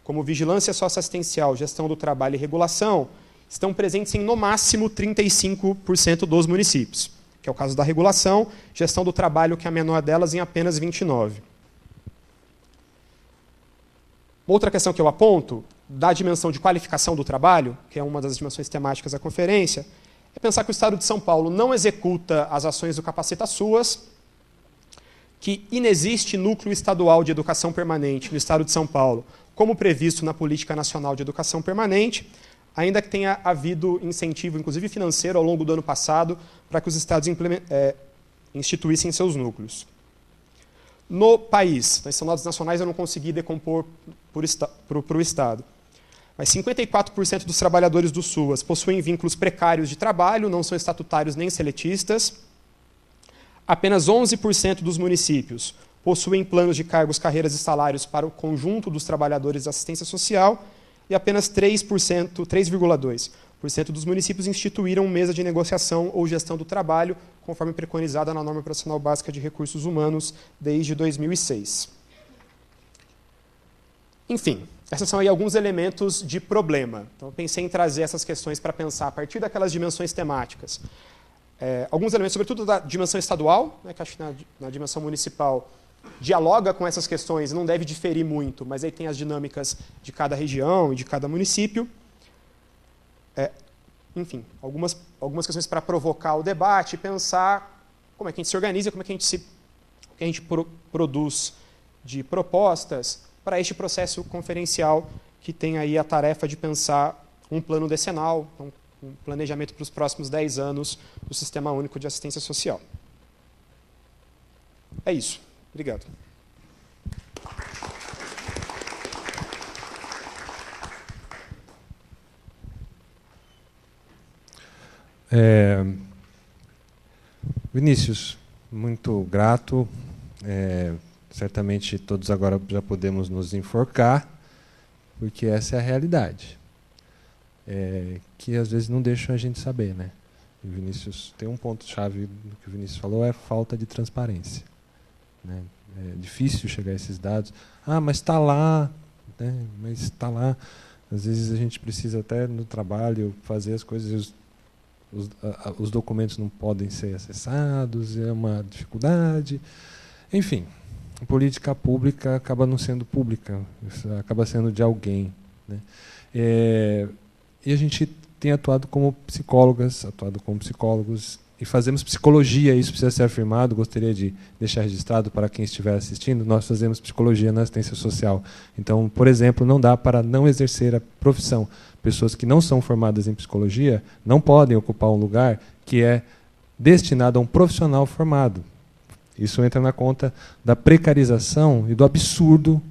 como vigilância socioassistencial, gestão do trabalho e regulação, estão presentes em, no máximo, 35% dos municípios, que é o caso da regulação, gestão do trabalho, que é a menor delas, em apenas 29%. Outra questão que eu aponto, da dimensão de qualificação do trabalho, que é uma das dimensões temáticas da conferência, é pensar que o Estado de São Paulo não executa as ações do Capacita SUAS, que inexiste núcleo estadual de educação permanente no Estado de São Paulo, como previsto na Política Nacional de Educação Permanente, ainda que tenha havido incentivo, inclusive financeiro, ao longo do ano passado, para que os estados instituíssem seus núcleos. No país, nesses dados nacionais eu não consegui decompor para o Estado, mas 54% dos trabalhadores do SUAS possuem vínculos precários de trabalho, não são estatutários nem seletistas. Apenas 11% dos municípios possuem planos de cargos, carreiras e salários para o conjunto dos trabalhadores da assistência social e apenas 3,2% dos municípios instituíram mesa de negociação ou gestão do trabalho, conforme preconizada na Norma Operacional Básica de Recursos Humanos desde 2006. Enfim, esses são aí alguns elementos de problema. Então, eu pensei em trazer essas questões para pensar a partir daquelas dimensões temáticas. Alguns elementos, sobretudo da dimensão estadual, né, que acho que na dimensão municipal dialoga com essas questões, não deve diferir muito, mas aí tem as dinâmicas de cada região e de cada município. Enfim, algumas questões para provocar o debate e pensar como é que a gente se organiza, como é que a gente produz de propostas para este processo conferencial que tem aí a tarefa de pensar um plano decenal, um planejamento para os próximos 10 anos do Sistema Único de Assistência Social. É isso. Obrigado. Vinícius, muito grato. Certamente todos agora já podemos nos enforcar, porque essa é a realidade, que às vezes não deixam a gente saber, né? O Vinícius tem um ponto-chave do que o Vinícius falou, é a falta de transparência, né? É difícil chegar a esses dados. Mas está lá, né? Mas está lá. Às vezes a gente precisa até no trabalho fazer as coisas, os documentos não podem ser acessados, é uma dificuldade. Enfim, a política pública acaba não sendo pública, acaba sendo de alguém, né? E a gente tem atuado como psicólogas, psicólogos, e fazemos psicologia, isso precisa ser afirmado, gostaria de deixar registrado para quem estiver assistindo, nós fazemos psicologia na assistência social. Então, por exemplo, não dá para não exercer a profissão. Pessoas que não são formadas em psicologia não podem ocupar um lugar que é destinado a um profissional formado. Isso entra na conta da precarização e do absurdo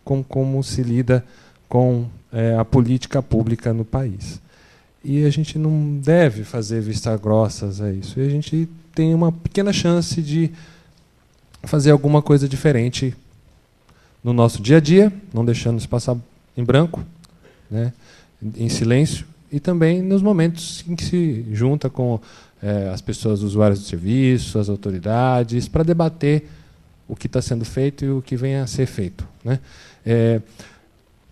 com como se lida com a política pública no país. E a gente não deve fazer vista grossas a isso. E a gente tem uma pequena chance de fazer alguma coisa diferente no nosso dia a dia, não deixando isso passar em branco, né, em silêncio, e também nos momentos em que se junta com as pessoas usuárias do serviço, as autoridades, para debater o que está sendo feito e o que vem a ser feito, né?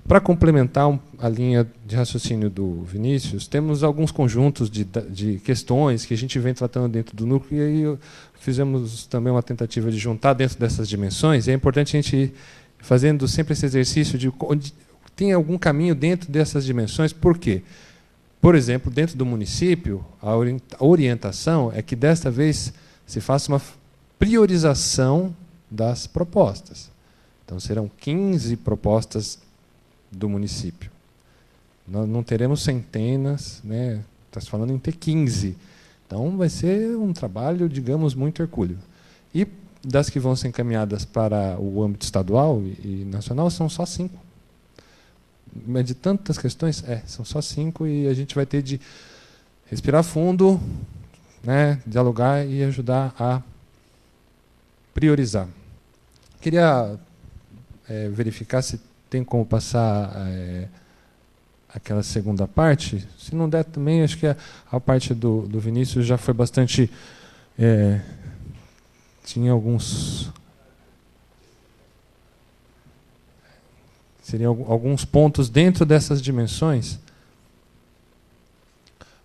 Para complementar a linha de raciocínio do Vinícius, temos alguns conjuntos de questões que a gente vem tratando dentro do núcleo, e aí fizemos também uma tentativa de juntar dentro dessas dimensões, e é importante a gente ir fazendo sempre esse exercício de onde tem algum caminho dentro dessas dimensões. Por quê? Por exemplo, dentro do município, a orientação é que desta vez se faça uma priorização das propostas. Então, serão 15 propostas do município. Nós não teremos centenas, né? Está se falando em ter 15. Então, vai ser um trabalho, digamos, muito hercúleo. E das que vão ser encaminhadas para o âmbito estadual e nacional, são só 5. Mas de tantas questões, são só 5, e a gente vai ter de respirar fundo, né, dialogar e ajudar a priorizar. Queria verificar se tem como passar aquela segunda parte. Se não der também, acho que a parte do Vinícius já foi bastante... tinha alguns... Seriam alguns pontos dentro dessas dimensões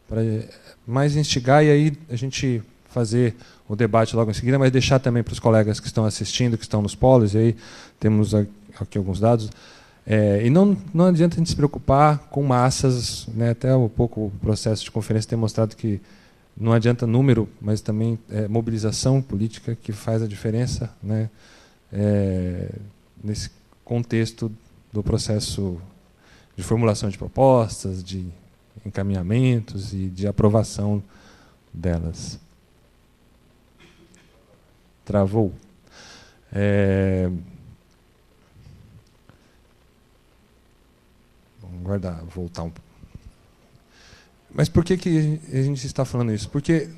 para mais instigar, e aí a gente fazer o debate logo em seguida, mas deixar também para os colegas que estão assistindo, que estão nos polos, e aí temos aqui alguns dados. E não adianta a gente se preocupar com massas, né? Até um pouco o processo de conferência tem mostrado que não adianta número, mas também mobilização política que faz a diferença, né? Nesse contexto do processo de formulação de propostas, de encaminhamentos e de aprovação delas. Travou. Vamos guardar, voltar um pouco. Mas por que a gente está falando isso? Porque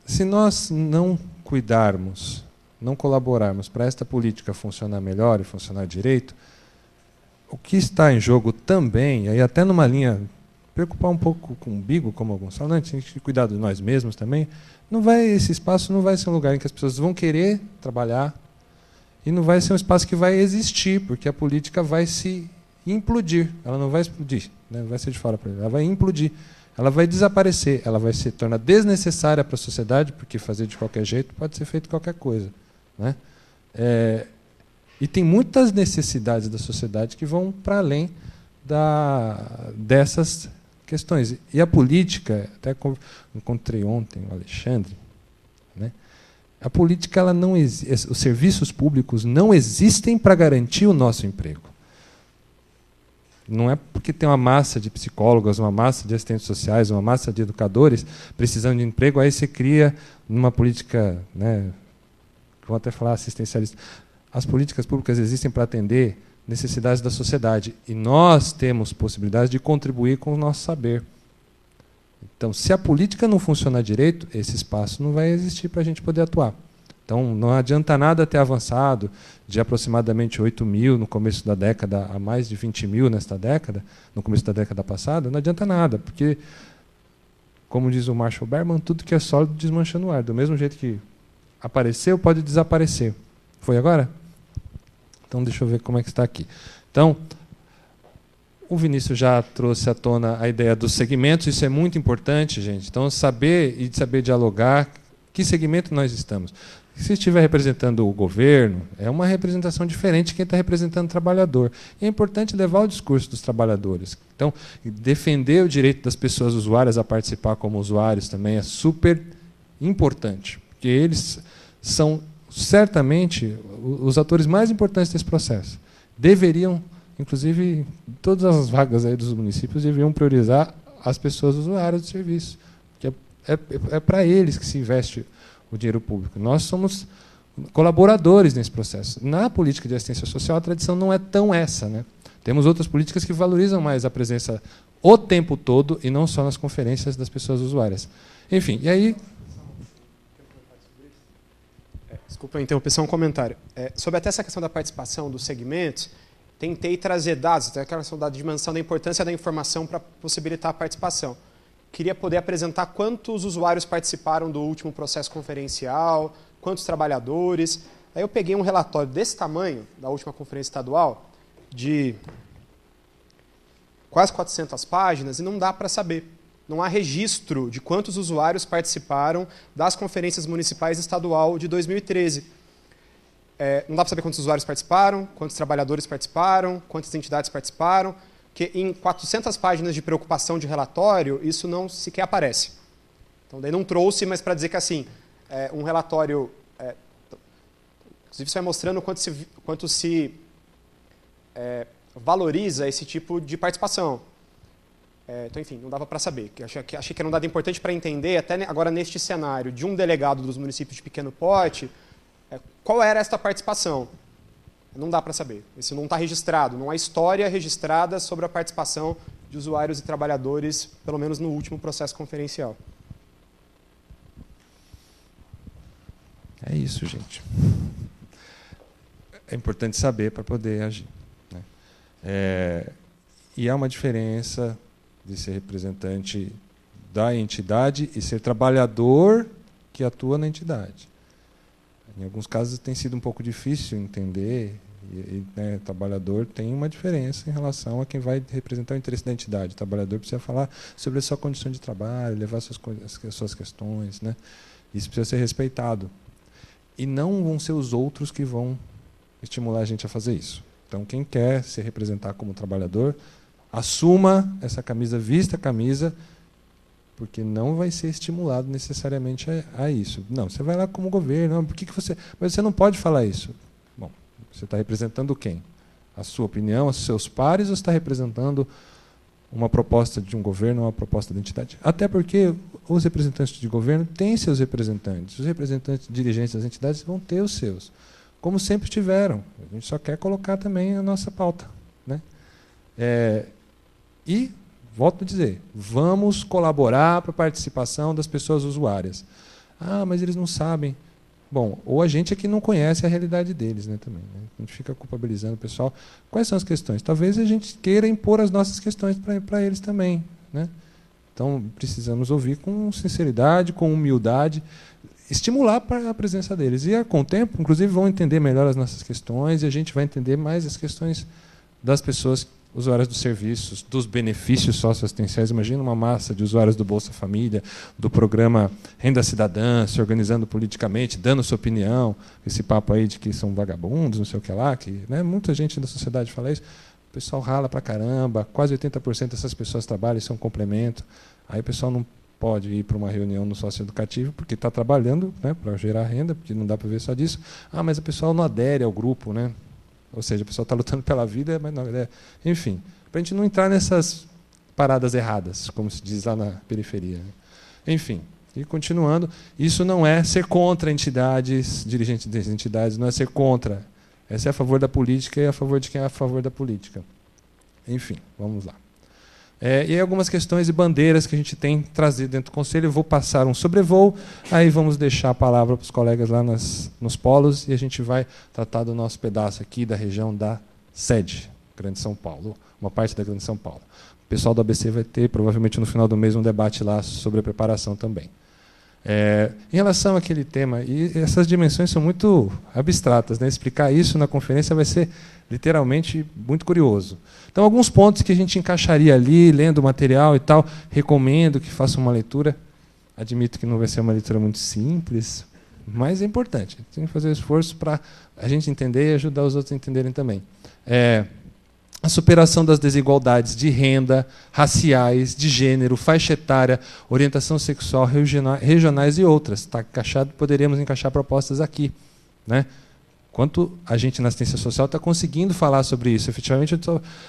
se nós não cuidarmos, não colaborarmos para esta política funcionar melhor e funcionar direito, o que está em jogo também, aí até numa linha, preocupar um pouco com o umbigo, como alguns falam, a gente tem que cuidar de nós mesmos também, esse espaço não vai ser um lugar em que as pessoas vão querer trabalhar, e não vai ser um espaço que vai existir, porque a política vai se implodir. Ela não vai explodir, né? Não vai ser de fora para ele. Ela vai implodir. Ela vai desaparecer. Ela vai se tornar desnecessária para a sociedade, porque fazer de qualquer jeito pode ser feito qualquer coisa, né? E tem muitas necessidades da sociedade que vão para além dessas questões. E a política, até encontrei ontem o Alexandre, né? A política, ela não os serviços públicos não existem para garantir o nosso emprego. Não é porque tem uma massa de psicólogos, uma massa de assistentes sociais, uma massa de educadores precisando de emprego, aí você cria uma política, né, vou até falar assistencialista. As políticas públicas existem para atender necessidades da sociedade. E nós temos possibilidade de contribuir com o nosso saber. Então, se a política não funcionar direito, esse espaço não vai existir para a gente poder atuar. Então, não adianta nada ter avançado de aproximadamente 8 mil no começo da década a mais de 20 mil nesta década, no começo da década passada, não adianta nada, porque, como diz o Marshall Berman, tudo que é sólido desmancha no ar. Do mesmo jeito que apareceu, pode desaparecer. Foi agora? Então, deixa eu ver como é que está aqui. Então, o Vinícius já trouxe à tona a ideia dos segmentos, isso é muito importante, gente. Então, saber dialogar, que segmento nós estamos. Se estiver representando o governo, é uma representação diferente de quem está representando o trabalhador. E é importante levar o discurso dos trabalhadores. Então, defender o direito das pessoas usuárias a participar como usuários também é super importante, porque eles são certamente os atores mais importantes desse processo. Deveriam, inclusive, todas as vagas aí dos municípios deveriam priorizar as pessoas usuárias do serviço, porque é para eles que se investe o dinheiro público. Nós somos colaboradores nesse processo. Na política de assistência social, a tradição não é tão essa, né? Temos outras políticas que valorizam mais a presença o tempo todo e não só nas conferências das pessoas usuárias. Enfim, e aí... Desculpa a interrupção, um comentário. Sobre até essa questão da participação dos segmentos, tentei trazer dados, até aquela questão da dimensão da importância da informação para possibilitar a participação. Queria poder apresentar quantos usuários participaram do último processo conferencial, quantos trabalhadores. Aí eu peguei um relatório desse tamanho, da última conferência estadual, de quase 400 páginas, e não dá para saber. Não há registro de quantos usuários participaram das conferências municipais e estadual de 2013. Não dá para saber quantos usuários participaram, quantos trabalhadores participaram, quantas entidades participaram, que em 400 páginas de preocupação de relatório, isso não sequer aparece. Então, daí não trouxe, mas para dizer que assim, um relatório... inclusive, isso vai mostrando quanto se valoriza esse tipo de participação. Então, enfim, não dava para saber. Achei que era um dado importante para entender, até agora neste cenário, de um delegado dos municípios de pequeno porte, qual era esta participação. Não dá para saber. Isso não está registrado. Não há história registrada sobre a participação de usuários e trabalhadores, pelo menos no último processo conferencial. É isso, gente. É importante saber para poder agir, né? E há uma diferença de ser representante da entidade e ser trabalhador que atua na entidade. Em alguns casos tem sido um pouco difícil entender, né, trabalhador tem uma diferença em relação a quem vai representar o interesse da entidade. O trabalhador precisa falar sobre a sua condição de trabalho, levar as suas questões, né? Isso precisa ser respeitado. E não vão ser os outros que vão estimular a gente a fazer isso. Então, quem quer se representar como trabalhador, assuma essa camisa, vista a camisa, porque não vai ser estimulado necessariamente a isso. Não, você vai lá como governo, não, por que você... Mas você não pode falar isso. Bom, você está representando quem? A sua opinião, os seus pares, ou você está representando uma proposta de um governo, uma proposta da entidade? Até porque os representantes de governo têm seus representantes. Os representantes dirigentes das entidades vão ter os seus. Como sempre tiveram. A gente só quer colocar também a nossa pauta, né? E... volto a dizer, vamos colaborar para a participação das pessoas usuárias. Ah, mas eles não sabem. Bom, ou a gente é que não conhece a realidade deles, né, também, né? A gente fica culpabilizando o pessoal. Quais são as questões? Talvez a gente queira impor as nossas questões para eles também, né? Então, precisamos ouvir com sinceridade, com humildade, estimular para a presença deles. E, com o tempo, inclusive, vão entender melhor as nossas questões e a gente vai entender mais as questões das pessoas usuários dos serviços, dos benefícios socioassistenciais. Imagina uma massa de usuários do Bolsa Família, do programa Renda Cidadã, se organizando politicamente, dando sua opinião, esse papo aí de que são vagabundos, não sei o que lá, que, né, muita gente da sociedade fala isso. O pessoal rala pra caramba, quase 80% dessas pessoas trabalham, isso é um complemento. Aí o pessoal não pode ir para uma reunião no socioeducativo porque está trabalhando, né, para gerar renda, porque não dá para ver só disso. Ah, mas o pessoal não adere ao grupo, né? Ou seja, o pessoal está lutando pela vida, mas não adere. Enfim, para a gente não entrar nessas paradas erradas, como se diz lá na periferia, né? Enfim, e continuando, isso não é ser contra entidades, dirigentes das entidades, não é ser contra. É ser a favor da política e a favor de quem é a favor da política. Enfim, vamos lá. E aí algumas questões e bandeiras que a gente tem trazido dentro do Conselho. Eu vou passar um sobrevoo, aí vamos deixar a palavra para os colegas lá nos polos e a gente vai tratar do nosso pedaço aqui da região da sede, Grande São Paulo, uma parte da Grande São Paulo. O pessoal do ABC vai ter, provavelmente no final do mês, um debate lá sobre a preparação também. Em relação àquele tema, e essas dimensões são muito abstratas, né? Explicar isso na conferência vai ser literalmente muito curioso. Então, alguns pontos que a gente encaixaria ali, lendo o material e tal, recomendo que façam uma leitura. Admito que não vai ser uma leitura muito simples, mas é importante. Tem que fazer um esforço para a gente entender e ajudar os outros a entenderem também. A superação das desigualdades de renda, raciais, de gênero, faixa etária, orientação sexual, regionais e outras. Está encaixado, poderíamos encaixar propostas aqui, né? Quanto a gente na assistência social está conseguindo falar sobre isso. Efetivamente,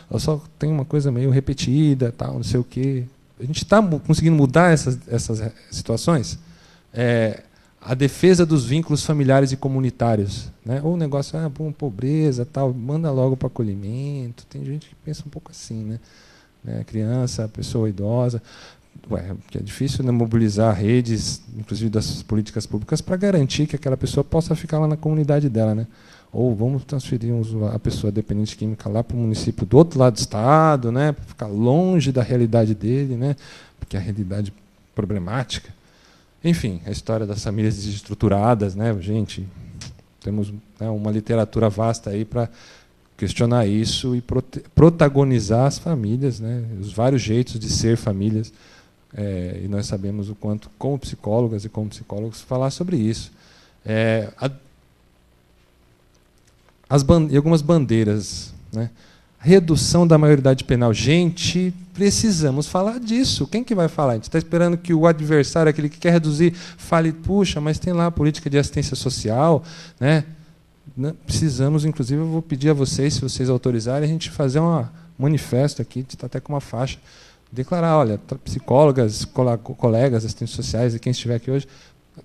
eu só tenho uma coisa meio repetida, tal, não sei o quê. A gente está conseguindo mudar essas situações? A defesa dos vínculos familiares e comunitários, né? Ou o negócio, pobreza, tal, manda logo para acolhimento. Tem gente que pensa um pouco assim, né? Criança, pessoa idosa. Que é difícil, né, mobilizar redes, inclusive das políticas públicas, para garantir que aquela pessoa possa ficar lá na comunidade dela, né? Ou vamos transferir a pessoa dependente química lá para o município do outro lado do estado, né? Para ficar longe da realidade dele, né? Porque é a realidade problemática. Enfim, a história das famílias desestruturadas, né? Gente, temos, né, uma literatura vasta aí para questionar isso e protagonizar as famílias, né? Os vários jeitos de ser famílias. E nós sabemos o quanto, como psicólogas e como psicólogos, falar sobre isso. E algumas bandeiras, né? Redução da maioridade penal. Gente, precisamos falar disso. Quem que vai falar? A gente está esperando que o adversário, aquele que quer reduzir, fale, puxa, mas tem lá a política de assistência social, né? Precisamos, inclusive, eu vou pedir a vocês, se vocês autorizarem, a gente fazer um manifesto aqui, está até com uma faixa, declarar, olha, psicólogas, colegas, assistentes sociais e quem estiver aqui hoje,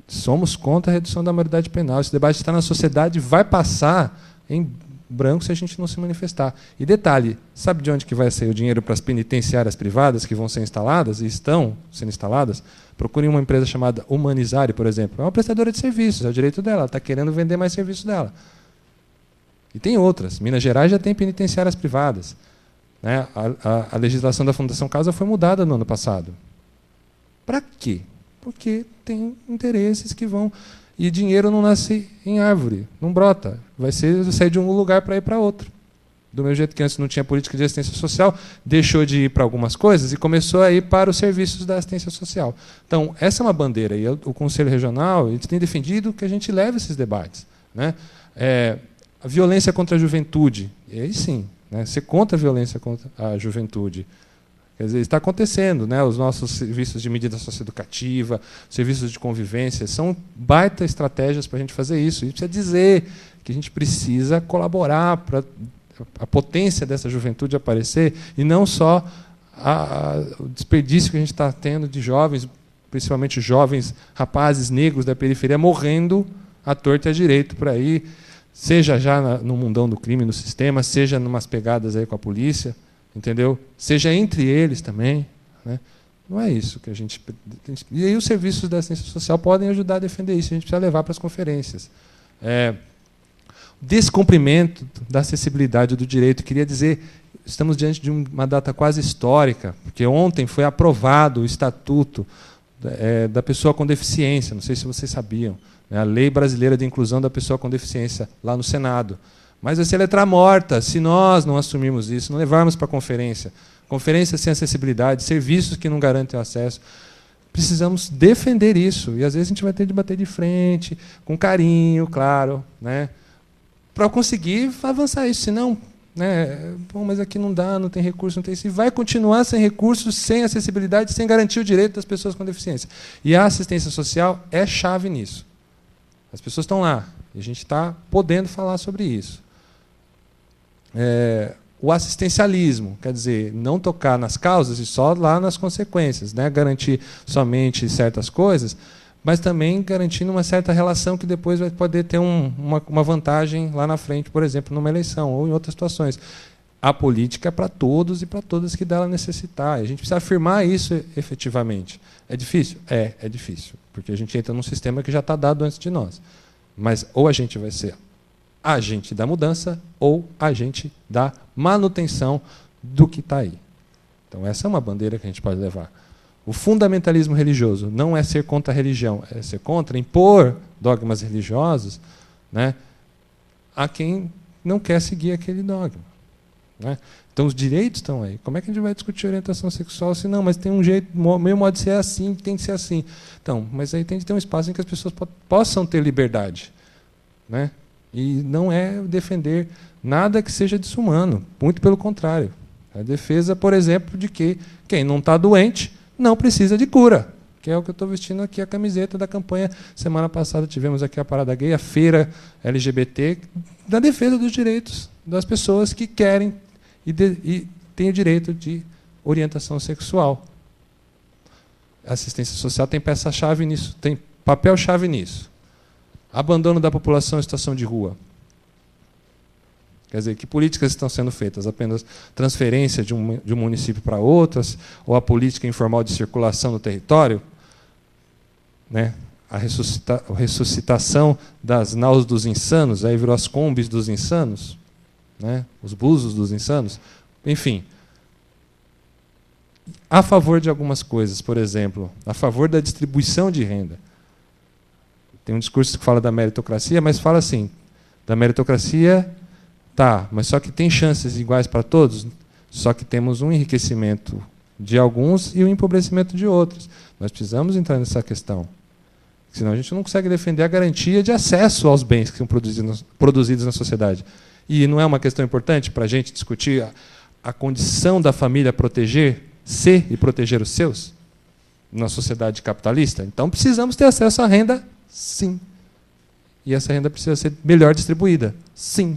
somos contra a redução da maioridade penal. Esse debate está na sociedade, vai passar em branco se a gente não se manifestar. E detalhe, sabe de onde que vai sair o dinheiro para as penitenciárias privadas que vão ser instaladas e estão sendo instaladas? Procurem uma empresa chamada Humanizare, por exemplo. É uma prestadora de serviços, é o direito dela, ela está querendo vender mais serviços dela. E tem outras. Minas Gerais já tem penitenciárias privadas. Né? A legislação da Fundação Casa foi mudada no ano passado. Para quê? Porque tem interesses que vão... E dinheiro não nasce em árvore, não brota. Vai sair de um lugar para ir para outro. Do mesmo jeito que antes não tinha política de assistência social, deixou de ir para algumas coisas e começou a ir para os serviços da assistência social. Então, essa é uma bandeira. E o Conselho Regional, ele tem defendido que a gente leve esses debates, né? A violência contra a juventude. E aí sim, né? Ser contra a violência contra a juventude. Quer dizer, está acontecendo, né? Os nossos serviços de medida socioeducativa, serviços de convivência, são baita estratégias para a gente fazer isso. E precisa dizer que a gente precisa colaborar para a potência dessa juventude aparecer e não só o desperdício que a gente está tendo de jovens, principalmente jovens rapazes negros da periferia, morrendo à torta e à direito por aí, seja já no mundão do crime, no sistema, seja em umas pegadas aí com a polícia, entendeu? Seja entre eles também, né? Não é isso que a gente... E aí os serviços da assistência social podem ajudar a defender isso, a gente precisa levar para as conferências. Descumprimento da acessibilidade do direito. Queria dizer, estamos diante de uma data quase histórica, porque ontem foi aprovado o Estatuto da Pessoa com Deficiência, não sei se vocês sabiam, né? A Lei Brasileira de Inclusão da Pessoa com Deficiência, lá no Senado. Mas vai ser letra morta se nós não assumirmos isso, não levarmos para a conferência. Conferência sem acessibilidade, serviços que não garantem o acesso. Precisamos defender isso. E às vezes a gente vai ter de bater de frente, com carinho, claro, né, para conseguir avançar isso. Senão, né, bom, mas aqui não dá, não tem recurso, não tem isso. E vai continuar sem recursos, sem acessibilidade, sem garantir o direito das pessoas com deficiência. E a assistência social é chave nisso. As pessoas estão lá. E a gente está podendo falar sobre isso. O assistencialismo, quer dizer, não tocar nas causas e só lá nas consequências, né? Garantir somente certas coisas, mas também garantindo uma certa relação que depois vai poder ter uma vantagem lá na frente, por exemplo, numa eleição ou em outras situações. A política é para todos e para todas que dela necessitar. A gente precisa afirmar isso efetivamente. É difícil? É difícil, porque a gente entra num sistema que já está dado antes de nós. Mas ou a gente vai ser agente da mudança ou agente da manutenção do que está aí. Então, essa é uma bandeira que a gente pode levar. O fundamentalismo religioso não é ser contra a religião, é ser contra impor dogmas religiosos, né, a quem não quer seguir aquele dogma. Né? Então, os direitos estão aí. Como é que a gente vai discutir orientação sexual se não, mas tem um jeito, meu modo de ser assim, tem que ser assim. Então, mas aí tem que ter um espaço em que as pessoas possam ter liberdade. Né? E não é defender nada que seja desumano, muito pelo contrário. É a defesa, por exemplo, de que quem não está doente não precisa de cura, que é o que eu estou vestindo aqui, a camiseta da campanha. Semana passada tivemos aqui a Parada Gay, a feira LGBT, na defesa dos direitos das pessoas que querem e têm o direito de orientação sexual. A assistência social tem peça-chave nisso, tem papel-chave nisso. Abandono da população em situação de rua. Quer dizer, que políticas estão sendo feitas? Apenas transferência de um município para outras? Ou a política informal de circulação no território? Né? A ressuscitação das naus dos insanos, aí virou as combis dos insanos, né? Os busos dos insanos. Enfim. A favor de algumas coisas, por exemplo, a favor da distribuição de renda. Tem um discurso que fala da meritocracia, mas fala assim, da meritocracia, tá, mas só que tem chances iguais para todos, só que temos um enriquecimento de alguns e um empobrecimento de outros. Nós precisamos entrar nessa questão. Senão a gente não consegue defender a garantia de acesso aos bens que são produzidos na sociedade. E não é uma questão importante para a gente discutir a condição da família proteger-se e proteger os seus na sociedade capitalista? Então precisamos ter acesso à renda. Sim. E essa renda precisa ser melhor distribuída? Sim.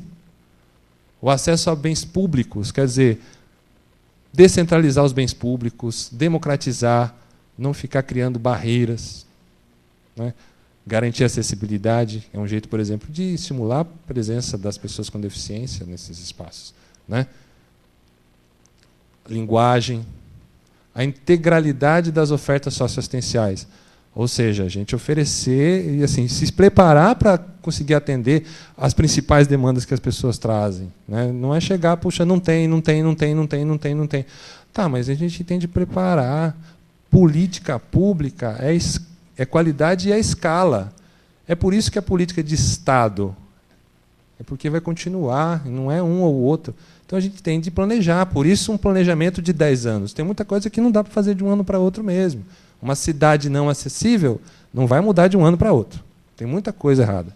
O acesso a bens públicos, quer dizer, descentralizar os bens públicos, democratizar, não ficar criando barreiras, né? Garantir acessibilidade é um jeito, por exemplo, de estimular a presença das pessoas com deficiência nesses espaços. Né? Linguagem, a integralidade das ofertas socioassistenciais. Ou seja, a gente oferecer e assim, se preparar para conseguir atender as principais demandas que as pessoas trazem. Né? Não é chegar, puxa, não tem. Tá, mas a gente tem de preparar. Política pública é qualidade e é escala. É por isso que a política de Estado é porque vai continuar, não é um ou outro. Então a gente tem de planejar, por isso um planejamento de 10 anos. Tem muita coisa que não dá para fazer de um ano para outro mesmo. Uma cidade não acessível não vai mudar de um ano para outro. Tem muita coisa errada.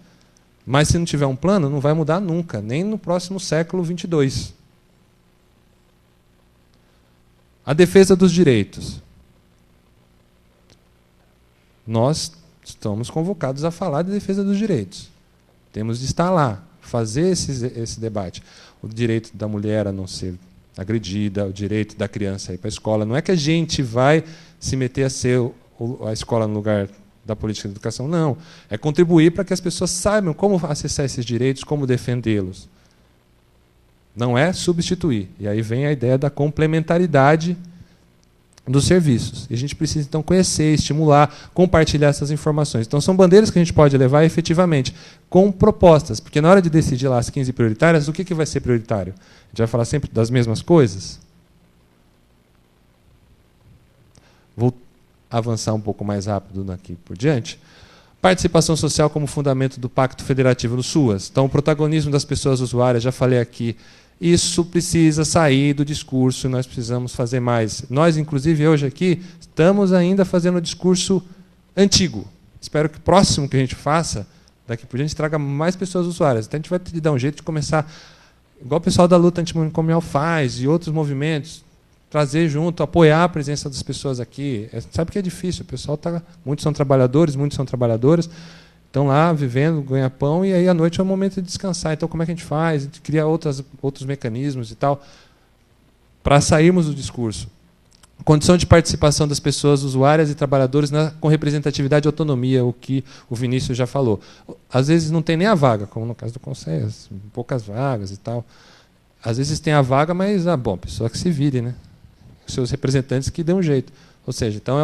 Mas se não tiver um plano, não vai mudar nunca, nem no próximo século 22. A defesa dos direitos. Nós estamos convocados a falar de defesa dos direitos. Temos de estar lá, fazer esse debate. O direito da mulher a não ser agredida, o direito da criança a ir para a escola. Não é que a gente vai se meter a ser a escola no lugar da política de educação, não. É contribuir para que as pessoas saibam como acessar esses direitos, como defendê-los. Não é substituir. E aí vem a ideia da complementaridade dos serviços. E a gente precisa, então, conhecer, estimular, compartilhar essas informações. Então, são bandeiras que a gente pode levar efetivamente, com propostas. Porque na hora de decidir lá as 15 prioritárias, o que vai ser prioritário? A gente vai falar sempre das mesmas coisas? Vou avançar um pouco mais rápido daqui por diante. Participação social como fundamento do Pacto Federativo no SUAS. Então, o protagonismo das pessoas usuárias, já falei aqui, isso precisa sair do discurso, nós precisamos fazer mais. Nós, inclusive, hoje aqui, estamos ainda fazendo o discurso antigo. Espero que o próximo que a gente faça, daqui por diante, traga mais pessoas usuárias. Então, a gente vai ter que dar um jeito de começar, igual o pessoal da luta antimanicomial faz, e outros movimentos, trazer junto, apoiar a presença das pessoas aqui. Sabe que é difícil, o pessoal muitos são trabalhadores, muitos são trabalhadoras, estão lá vivendo, ganham pão, e aí à noite é o momento de descansar. Então, como é que a gente faz? A gente cria outros mecanismos e tal, para sairmos do discurso. Condição de participação das pessoas usuárias e trabalhadoras com representatividade e autonomia, o que o Vinícius já falou. Às vezes não tem nem a vaga, como no caso do Conselho, poucas vagas e tal. Às vezes tem a vaga, mas, a pessoa que se vire, né? Os seus representantes que dêem um jeito. Ou seja, então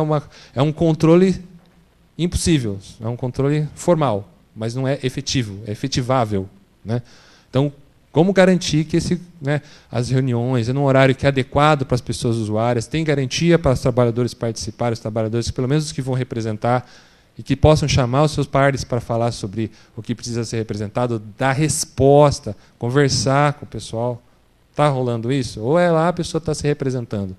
é um controle impossível, é um controle formal, mas não é efetivo, é efetivável, né? Então, como garantir que as reuniões, num horário que é adequado para as pessoas usuárias, tem garantia para os trabalhadores participarem, os trabalhadores, pelo menos os que vão representar, e que possam chamar os seus pares para falar sobre o que precisa ser representado, dar resposta, conversar com o pessoal. Está rolando isso? Ou é lá a pessoa está se representando?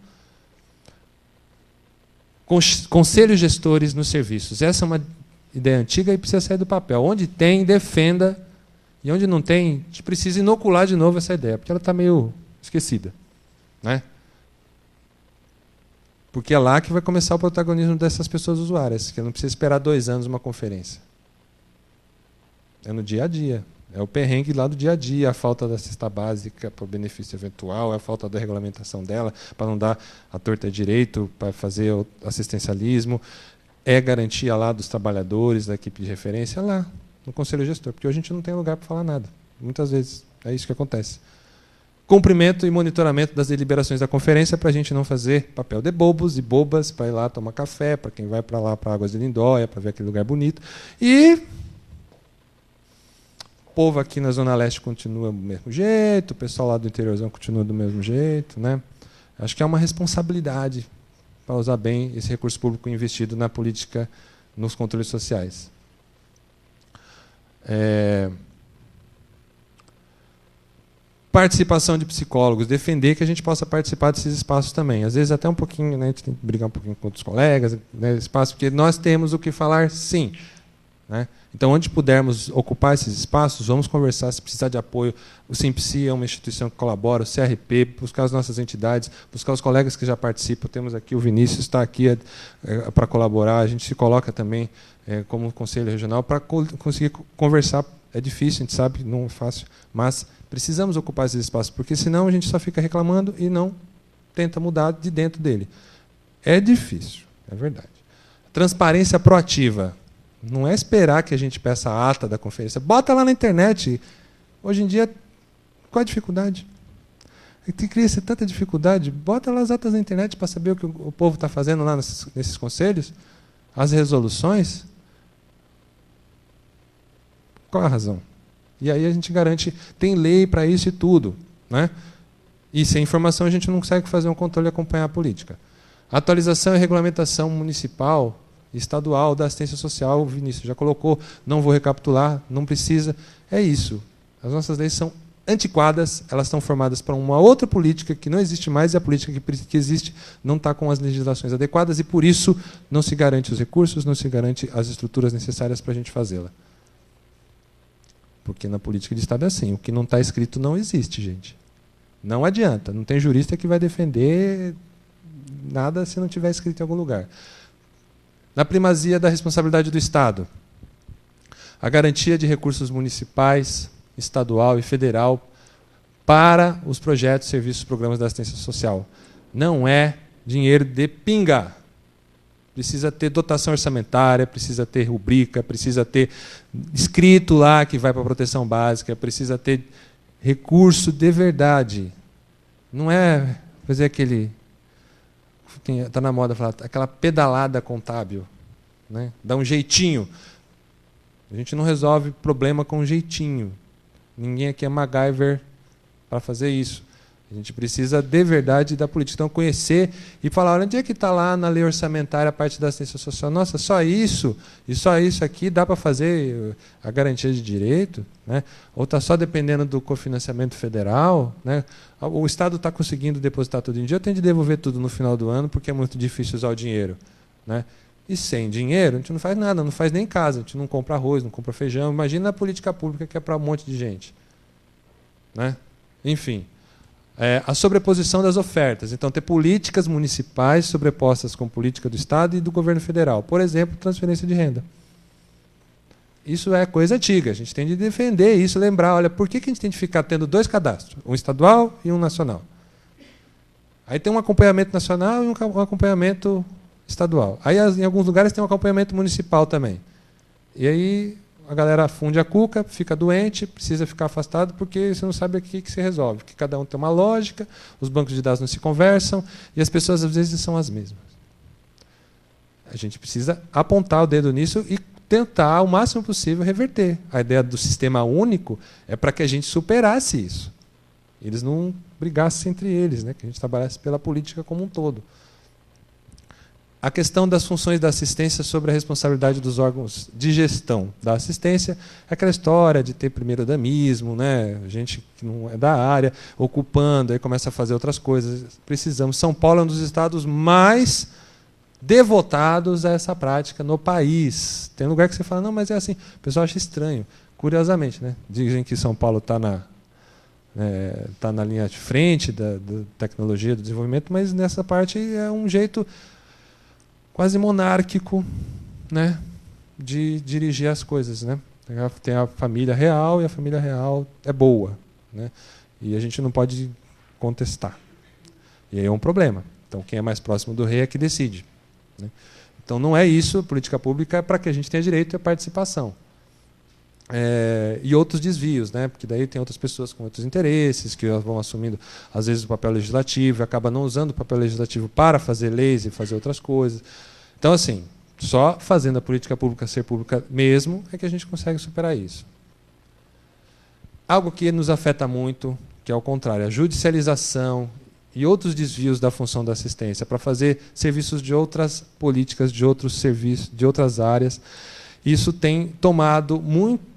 Conselhos gestores nos serviços. Essa é uma ideia antiga e precisa sair do papel. Onde tem, defenda. E onde não tem, a gente precisa inocular de novo essa ideia, porque ela está meio esquecida, né? Porque é lá que vai começar o protagonismo dessas pessoas usuárias, que não precisa esperar 2 anos uma conferência. É no dia a dia. É o perrengue lá do dia a dia, a falta da cesta básica para o benefício eventual, a falta da regulamentação dela, para não dar a torta direito, para fazer o assistencialismo, é garantia lá dos trabalhadores, da equipe de referência, lá no Conselho Gestor, porque hoje a gente não tem lugar para falar nada. Muitas vezes é isso que acontece. Cumprimento e monitoramento das deliberações da conferência para a gente não fazer papel de bobos e bobas, para ir lá tomar café, para quem vai para lá, para Águas de Lindóia, para ver aquele lugar bonito. E o povo aqui na Zona Leste continua do mesmo jeito, o pessoal lá do interiorzão continua do mesmo jeito, né? Acho que é uma responsabilidade para usar bem esse recurso público investido na política, nos controles sociais. Participação de psicólogos, defender que a gente possa participar desses espaços também. Às vezes até um pouquinho, né, a gente tem que brigar um pouquinho com outros colegas, né, espaço, porque nós temos o que falar, sim. Né? Então, onde pudermos ocupar esses espaços, vamos conversar, se precisar de apoio. O SIMPSI é uma instituição que colabora, o CRP, buscar as nossas entidades, buscar os colegas que já participam. Temos aqui o Vinícius, está aqui para colaborar. A gente se coloca também como Conselho Regional para conseguir conversar. É difícil, a gente sabe, não é fácil, mas precisamos ocupar esses espaços, porque senão a gente só fica reclamando e não tenta mudar de dentro dele. É difícil, é verdade. Transparência proativa. Não é esperar que a gente peça a ata da conferência. Bota lá na internet. Hoje em dia, qual a dificuldade? Cria-se tanta dificuldade. Bota lá as atas na internet para saber o que o povo está fazendo lá nesses conselhos. As resoluções. Qual a razão? E aí a gente garante, tem lei para isso e tudo. Né? E sem informação a gente não consegue fazer um controle e acompanhar a política. Atualização e regulamentação municipal, estadual da assistência social, o Vinícius já colocou, não vou recapitular, não precisa. É isso. As nossas leis são antiquadas, elas estão formadas para uma outra política que não existe mais, e a política que existe não está com as legislações adequadas, e por isso não se garante os recursos, não se garante as estruturas necessárias para a gente fazê-la. Porque na política de Estado é assim, o que não está escrito não existe, gente. Não adianta, não tem jurista que vai defender nada se não tiver escrito em algum lugar. Na primazia da responsabilidade do Estado, a garantia de recursos municipais, estadual e federal para os projetos, serviços, programas da assistência social. Não é dinheiro de pinga. Precisa ter dotação orçamentária, precisa ter rubrica, precisa ter escrito lá que vai para a proteção básica, precisa ter recurso de verdade. Não é fazer aquele... Está na moda falar, aquela pedalada contábil, né? Dá um jeitinho. A gente não resolve problema com um jeitinho. Ninguém aqui é MacGyver para fazer isso. A gente precisa, de verdade, da política. Então, conhecer e falar, onde é que está lá na lei orçamentária a parte da assistência social? Nossa, só isso, e só isso aqui dá para fazer a garantia de direito? Né? Ou está só dependendo do cofinanciamento federal? Né? O Estado está conseguindo depositar tudo em dia, eu tenho de devolver tudo no final do ano, porque é muito difícil usar o dinheiro. Né? E sem dinheiro, a gente não faz nada, não faz nem casa, a gente não compra arroz, não compra feijão. Imagina a política pública que é para um monte de gente. Né? Enfim. A sobreposição das ofertas. Então, ter políticas municipais sobrepostas com política do Estado e do governo federal. Por exemplo, transferência de renda. Isso é coisa antiga. A gente tem de defender isso, lembrar, olha, por que a gente tem de ficar tendo 2 cadastros? Um estadual e um nacional. Aí tem um acompanhamento nacional e um acompanhamento estadual. Aí, em alguns lugares, tem um acompanhamento municipal também. E aí a galera funde a cuca, fica doente, precisa ficar afastado, porque você não sabe o que se resolve. Porque cada um tem uma lógica, os bancos de dados não se conversam, e as pessoas, às vezes, são as mesmas. A gente precisa apontar o dedo nisso e tentar, o máximo possível, reverter. A ideia do sistema único é para que a gente superasse isso. Eles não brigassem entre eles, né? Que a gente trabalhasse pela política como um todo. A questão das funções da assistência sobre a responsabilidade dos órgãos de gestão da assistência, é aquela história de ter primeiro-damismo, né? Gente que não é da área, ocupando, aí começa a fazer outras coisas. Precisamos. São Paulo é um dos estados mais devotados a essa prática no país. Tem lugar que você fala, não, mas é assim. O pessoal acha estranho, curiosamente. Né? Dizem que São Paulo está na linha de frente da tecnologia, do desenvolvimento, mas nessa parte é um jeito quase monárquico, né, de dirigir as coisas. Né? Tem a família real, e a família real é boa. Né? E a gente não pode contestar. E aí é um problema. Então, quem é mais próximo do rei é que decide. Né? Então, não é isso. Política pública é para que a gente tenha direito à participação. E outros desvios, né? Porque daí tem outras pessoas com outros interesses, que vão assumindo, às vezes, o papel legislativo, e acaba não usando o papel legislativo para fazer leis e fazer outras coisas. Então, assim, só fazendo a política pública ser pública mesmo é que a gente consegue superar isso. Algo que nos afeta muito, que é o contrário, a judicialização e outros desvios da função da assistência para fazer serviços de outras políticas, de outros serviços, de outras áreas. Isso tem tomado muito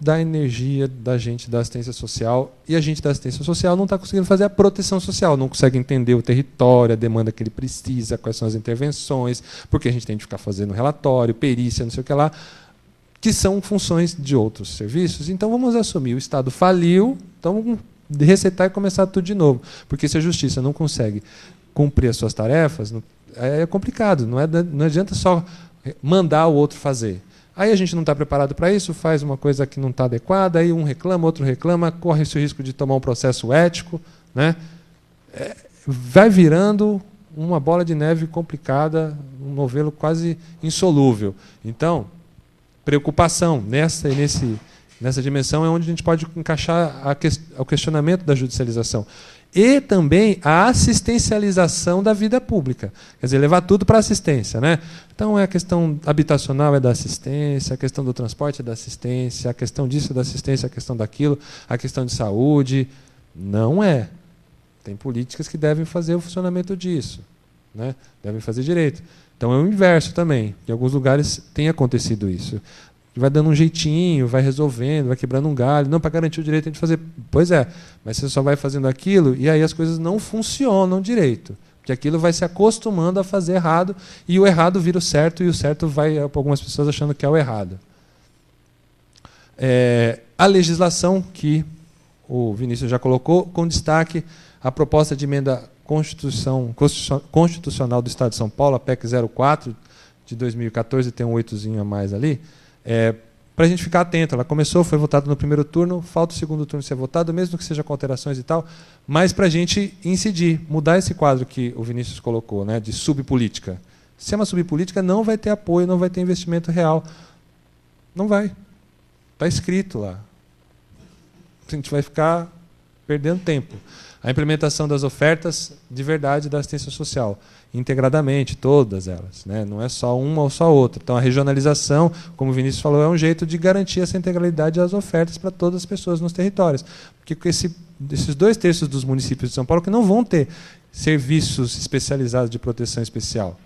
da energia da gente da assistência social, e a gente da assistência social não está conseguindo fazer a proteção social, não consegue entender o território, a demanda que ele precisa, quais são as intervenções, porque a gente tem de ficar fazendo relatório, perícia, não sei o que lá, que são funções de outros serviços. Então vamos assumir, o Estado faliu, então vamos resetar e começar tudo de novo, porque se a justiça não consegue cumprir as suas tarefas, é complicado, não adianta só mandar o outro fazer. Aí a gente não está preparado para isso, faz uma coisa que não está adequada, aí um reclama, outro reclama, corre esse risco de tomar um processo ético. Né? Vai virando uma bola de neve complicada, um novelo quase insolúvel. Então, preocupação nessa dimensão é onde a gente pode encaixar o questionamento da judicialização. E também a assistencialização da vida pública. Quer dizer, levar tudo para a assistência. Né? Então, a questão habitacional é da assistência, a questão do transporte é da assistência, a questão disso é da assistência, a questão daquilo, a questão de saúde. Não é. Tem políticas que devem fazer o funcionamento disso. Né? Devem fazer direito. Então, é o inverso também. Em alguns lugares tem acontecido isso. Vai dando um jeitinho, vai resolvendo, vai quebrando um galho. Não, para garantir o direito tem de fazer. Pois é, mas você só vai fazendo aquilo e aí as coisas não funcionam direito. Porque aquilo vai se acostumando a fazer errado e o errado vira o certo e o certo vai para algumas pessoas achando que é o errado. A legislação que o Vinícius já colocou, com destaque a proposta de emenda constitucional do Estado de São Paulo, a PEC 04 de 2014, tem um 8zinho a mais ali. Para a gente ficar atento, ela começou, foi votada no primeiro turno, falta o segundo turno ser votado, mesmo que seja com alterações e tal, mas para a gente incidir, mudar esse quadro que o Vinícius colocou, né, de subpolítica. Se é uma subpolítica, não vai ter apoio, não vai ter investimento real. Não vai. Está escrito lá. A gente vai ficar perdendo tempo. A implementação das ofertas de verdade da assistência social, integradamente, todas elas. Né? Não é só uma ou só outra. Então, a regionalização, como o Vinícius falou, é um jeito de garantir essa integralidade das ofertas para todas as pessoas nos territórios. Porque esse desses 2/3 dos municípios de São Paulo que não vão ter serviços especializados de proteção especial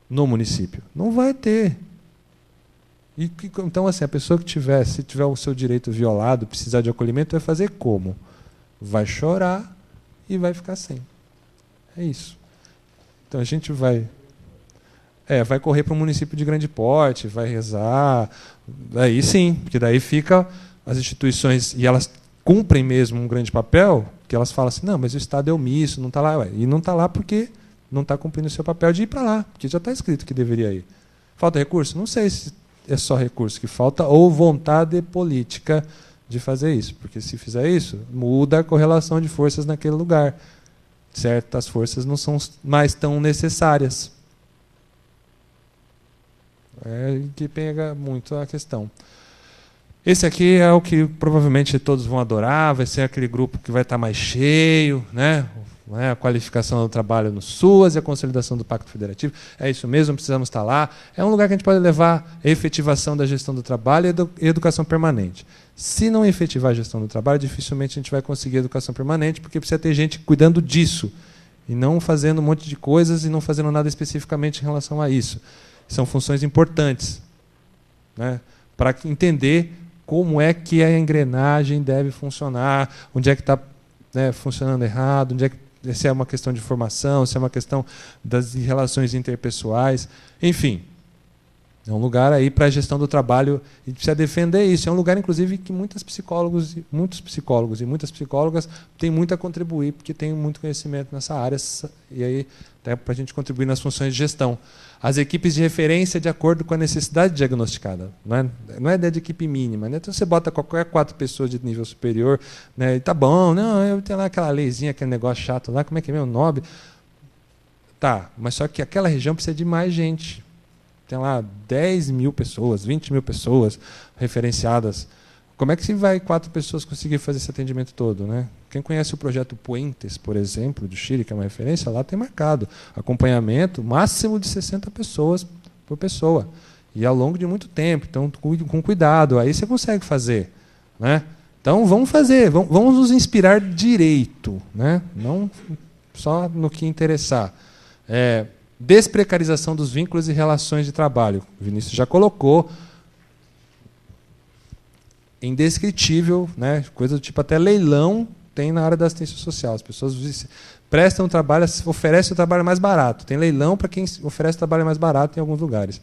no município. Não vai ter. Então, assim, a pessoa que se tiver o seu direito violado, precisar de acolhimento, vai fazer como? Vai chorar e vai ficar sem. É isso. Então a gente vai correr para um município de grande porte, vai rezar, aí sim, porque daí fica as instituições, e elas cumprem mesmo um grande papel, que elas falam assim, não, mas o Estado é omisso, não está lá. E não está lá porque não está cumprindo o seu papel de ir para lá, porque já está escrito que deveria ir. Falta recurso? Não sei se é só recurso que falta, ou vontade política de fazer isso, porque se fizer isso, muda a correlação de forças naquele lugar. Certas forças não são mais tão necessárias. É que pega muito a questão. Esse aqui é o que provavelmente todos vão adorar, vai ser aquele grupo que vai estar mais cheio, né? A qualificação do trabalho no SUAS e a consolidação do Pacto Federativo. É isso mesmo, precisamos estar lá. É um lugar que a gente pode levar a efetivação da gestão do trabalho e educação permanente. Se não efetivar a gestão do trabalho, dificilmente a gente vai conseguir educação permanente, porque precisa ter gente cuidando disso, e não fazendo um monte de coisas e não fazendo nada especificamente em relação a isso. São funções importantes, né, para entender como é que a engrenagem deve funcionar, onde é que está, né, funcionando errado, onde é que, se é uma questão de formação, se é uma questão das relações interpessoais, enfim. É um lugar aí para a gestão do trabalho e precisa defender isso. É um lugar, inclusive, que muitos psicólogos e muitas psicólogas têm muito a contribuir, porque têm muito conhecimento nessa área, e aí até para a gente contribuir nas funções de gestão. As equipes de referência de acordo com a necessidade diagnosticada. Não é ideia de equipe mínima. Né? Então você bota qualquer 4 pessoas de nível superior, né, e tá bom, não, eu tenho lá aquela leizinha, aquele negócio chato lá, como é que é meu nome? Tá, mas só que aquela região precisa de mais gente. Tem lá 10 mil pessoas, 20 mil pessoas referenciadas. Como é que se vai 4 pessoas conseguir fazer esse atendimento todo? Né? Quem conhece o projeto Puentes, por exemplo, do Chile, que é uma referência, lá tem marcado acompanhamento máximo de 60 pessoas por pessoa. E ao longo de muito tempo. Então, com cuidado. Aí você consegue fazer. Né? Então, vamos fazer. Vamos nos inspirar direito. Né? Não só no que interessar. Desprecarização dos vínculos e relações de trabalho. O Vinícius já colocou. Indescritível, né? Coisa do tipo até leilão tem na área da assistência social. As pessoas prestam trabalho, oferecem o trabalho mais barato. Tem leilão para quem oferece o trabalho mais barato em alguns lugares.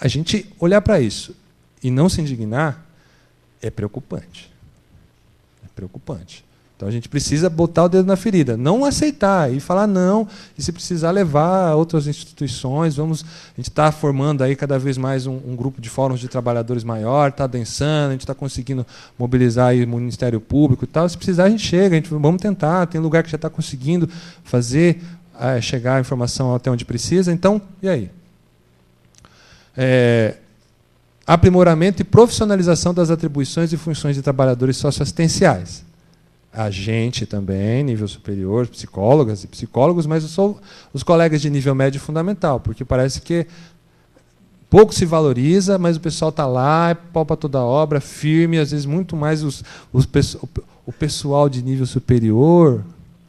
A gente olhar para isso e não se indignar é preocupante. É preocupante. Então a gente precisa botar o dedo na ferida, não aceitar e falar não, e se precisar levar a outras instituições, a gente está formando aí cada vez mais um grupo de fóruns de trabalhadores maior, está adensando, a gente está conseguindo mobilizar aí o Ministério Público e tal. Se precisar a gente chega, vamos tentar, tem lugar que já está conseguindo fazer chegar a informação até onde precisa. Então, e aí? Aprimoramento e profissionalização das atribuições e funções de trabalhadores socioassistenciais. A gente também, nível superior, psicólogas e psicólogos, mas os colegas de nível médio fundamental, porque parece que pouco se valoriza, mas o pessoal está lá, é pau para toda obra, firme, às vezes muito mais o pessoal de nível superior,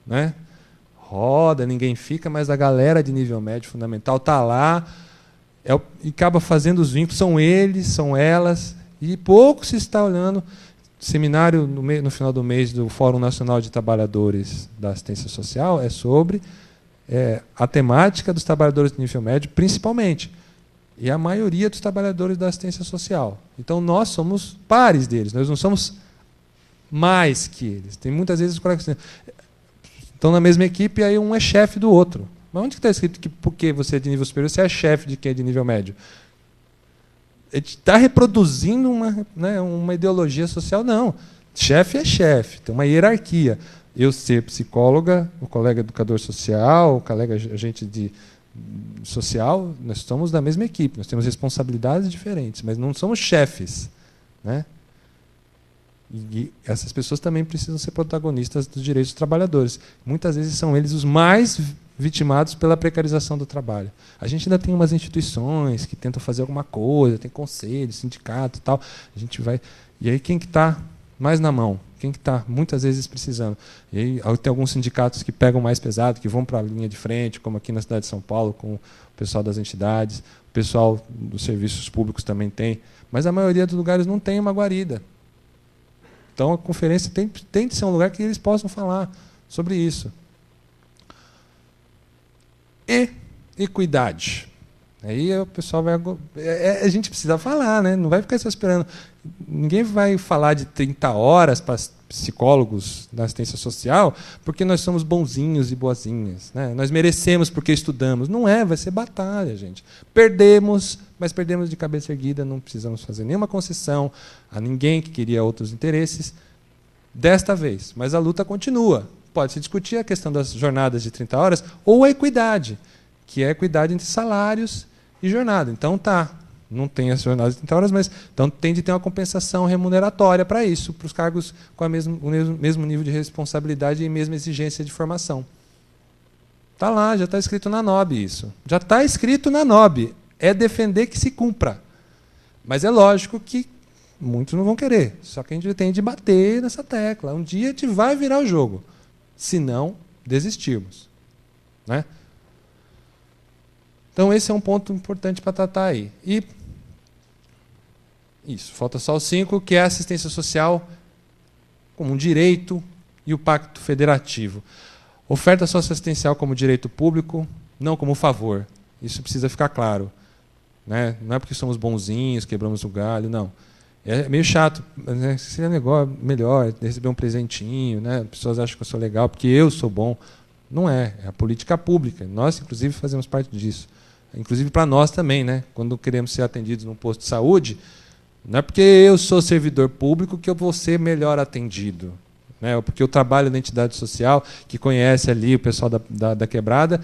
né? Roda, ninguém fica, mas a galera de nível médio fundamental está lá e acaba fazendo os vínculos, são eles, são elas, e pouco se está olhando. Seminário no final do mês do Fórum Nacional de Trabalhadores da Assistência Social é sobre a temática dos trabalhadores de nível médio, principalmente. E a maioria dos trabalhadores da assistência social. Então, nós somos pares deles, nós não somos mais que eles. Tem muitas vezes os colegas estão na mesma equipe e aí um é chefe do outro. Mas onde está escrito que porque você é de nível superior, você é chefe de quem é de nível médio? Está reproduzindo uma ideologia social? Não. Chefe é chefe, tem uma hierarquia. Eu ser psicóloga, o colega educador social, o colega agente social, nós estamos da mesma equipe, nós temos responsabilidades diferentes, mas não somos chefes. Né? E essas pessoas também precisam ser protagonistas dos direitos dos trabalhadores. Muitas vezes são eles os mais vitimados pela precarização do trabalho. A gente ainda tem umas instituições que tentam fazer alguma coisa, tem conselho, sindicato e tal. A gente vai. E aí quem que está mais na mão? Quem que está muitas vezes precisando? E aí, tem alguns sindicatos que pegam mais pesado, que vão para a linha de frente, como aqui na cidade de São Paulo, com o pessoal das entidades, o pessoal dos serviços públicos também tem, mas a maioria dos lugares não tem uma guarida. Então a conferência tem de ser um lugar que eles possam falar sobre isso. E equidade. Aí o pessoal vai... a gente precisa falar, né? Não vai ficar só esperando. Ninguém vai falar de 30 horas para psicólogos da assistência social porque nós somos bonzinhos e boazinhas, né? Nós merecemos porque estudamos. Não é, vai ser batalha, gente. Perdemos, mas perdemos de cabeça erguida, não precisamos fazer nenhuma concessão a ninguém que queria outros interesses desta vez. Mas a luta continua. Pode-se discutir a questão das jornadas de 30 horas ou a equidade, que é a equidade entre salários e jornada. Então, não tem as jornadas de 30 horas, mas então tem de ter uma compensação remuneratória para isso, para os cargos com o mesmo nível de responsabilidade e mesma exigência de formação. Está lá, já está escrito na NOB isso. Já está escrito na NOB. É defender que se cumpra. Mas é lógico que muitos não vão querer. Só que a gente tem de bater nessa tecla. Um dia a gente vai virar o jogo. Se não, desistirmos. Né? Então, esse é um ponto importante para tratar aí. E isso, falta só o 5, que é a assistência social como um direito e o pacto federativo. Oferta socioassistencial como direito público, não como favor. Isso precisa ficar claro. Né? Não é porque somos bonzinhos, quebramos o galho, não. É meio chato, né? Seria melhor receber um presentinho, né? As pessoas acham que eu sou legal porque eu sou bom. Não é, é a política pública. Nós, inclusive, fazemos parte disso. Inclusive para nós também, né? Quando queremos ser atendidos num posto de saúde, não é porque eu sou servidor público que eu vou ser melhor atendido. Né? Ou porque eu trabalho na entidade social, que conhece ali o pessoal da quebrada,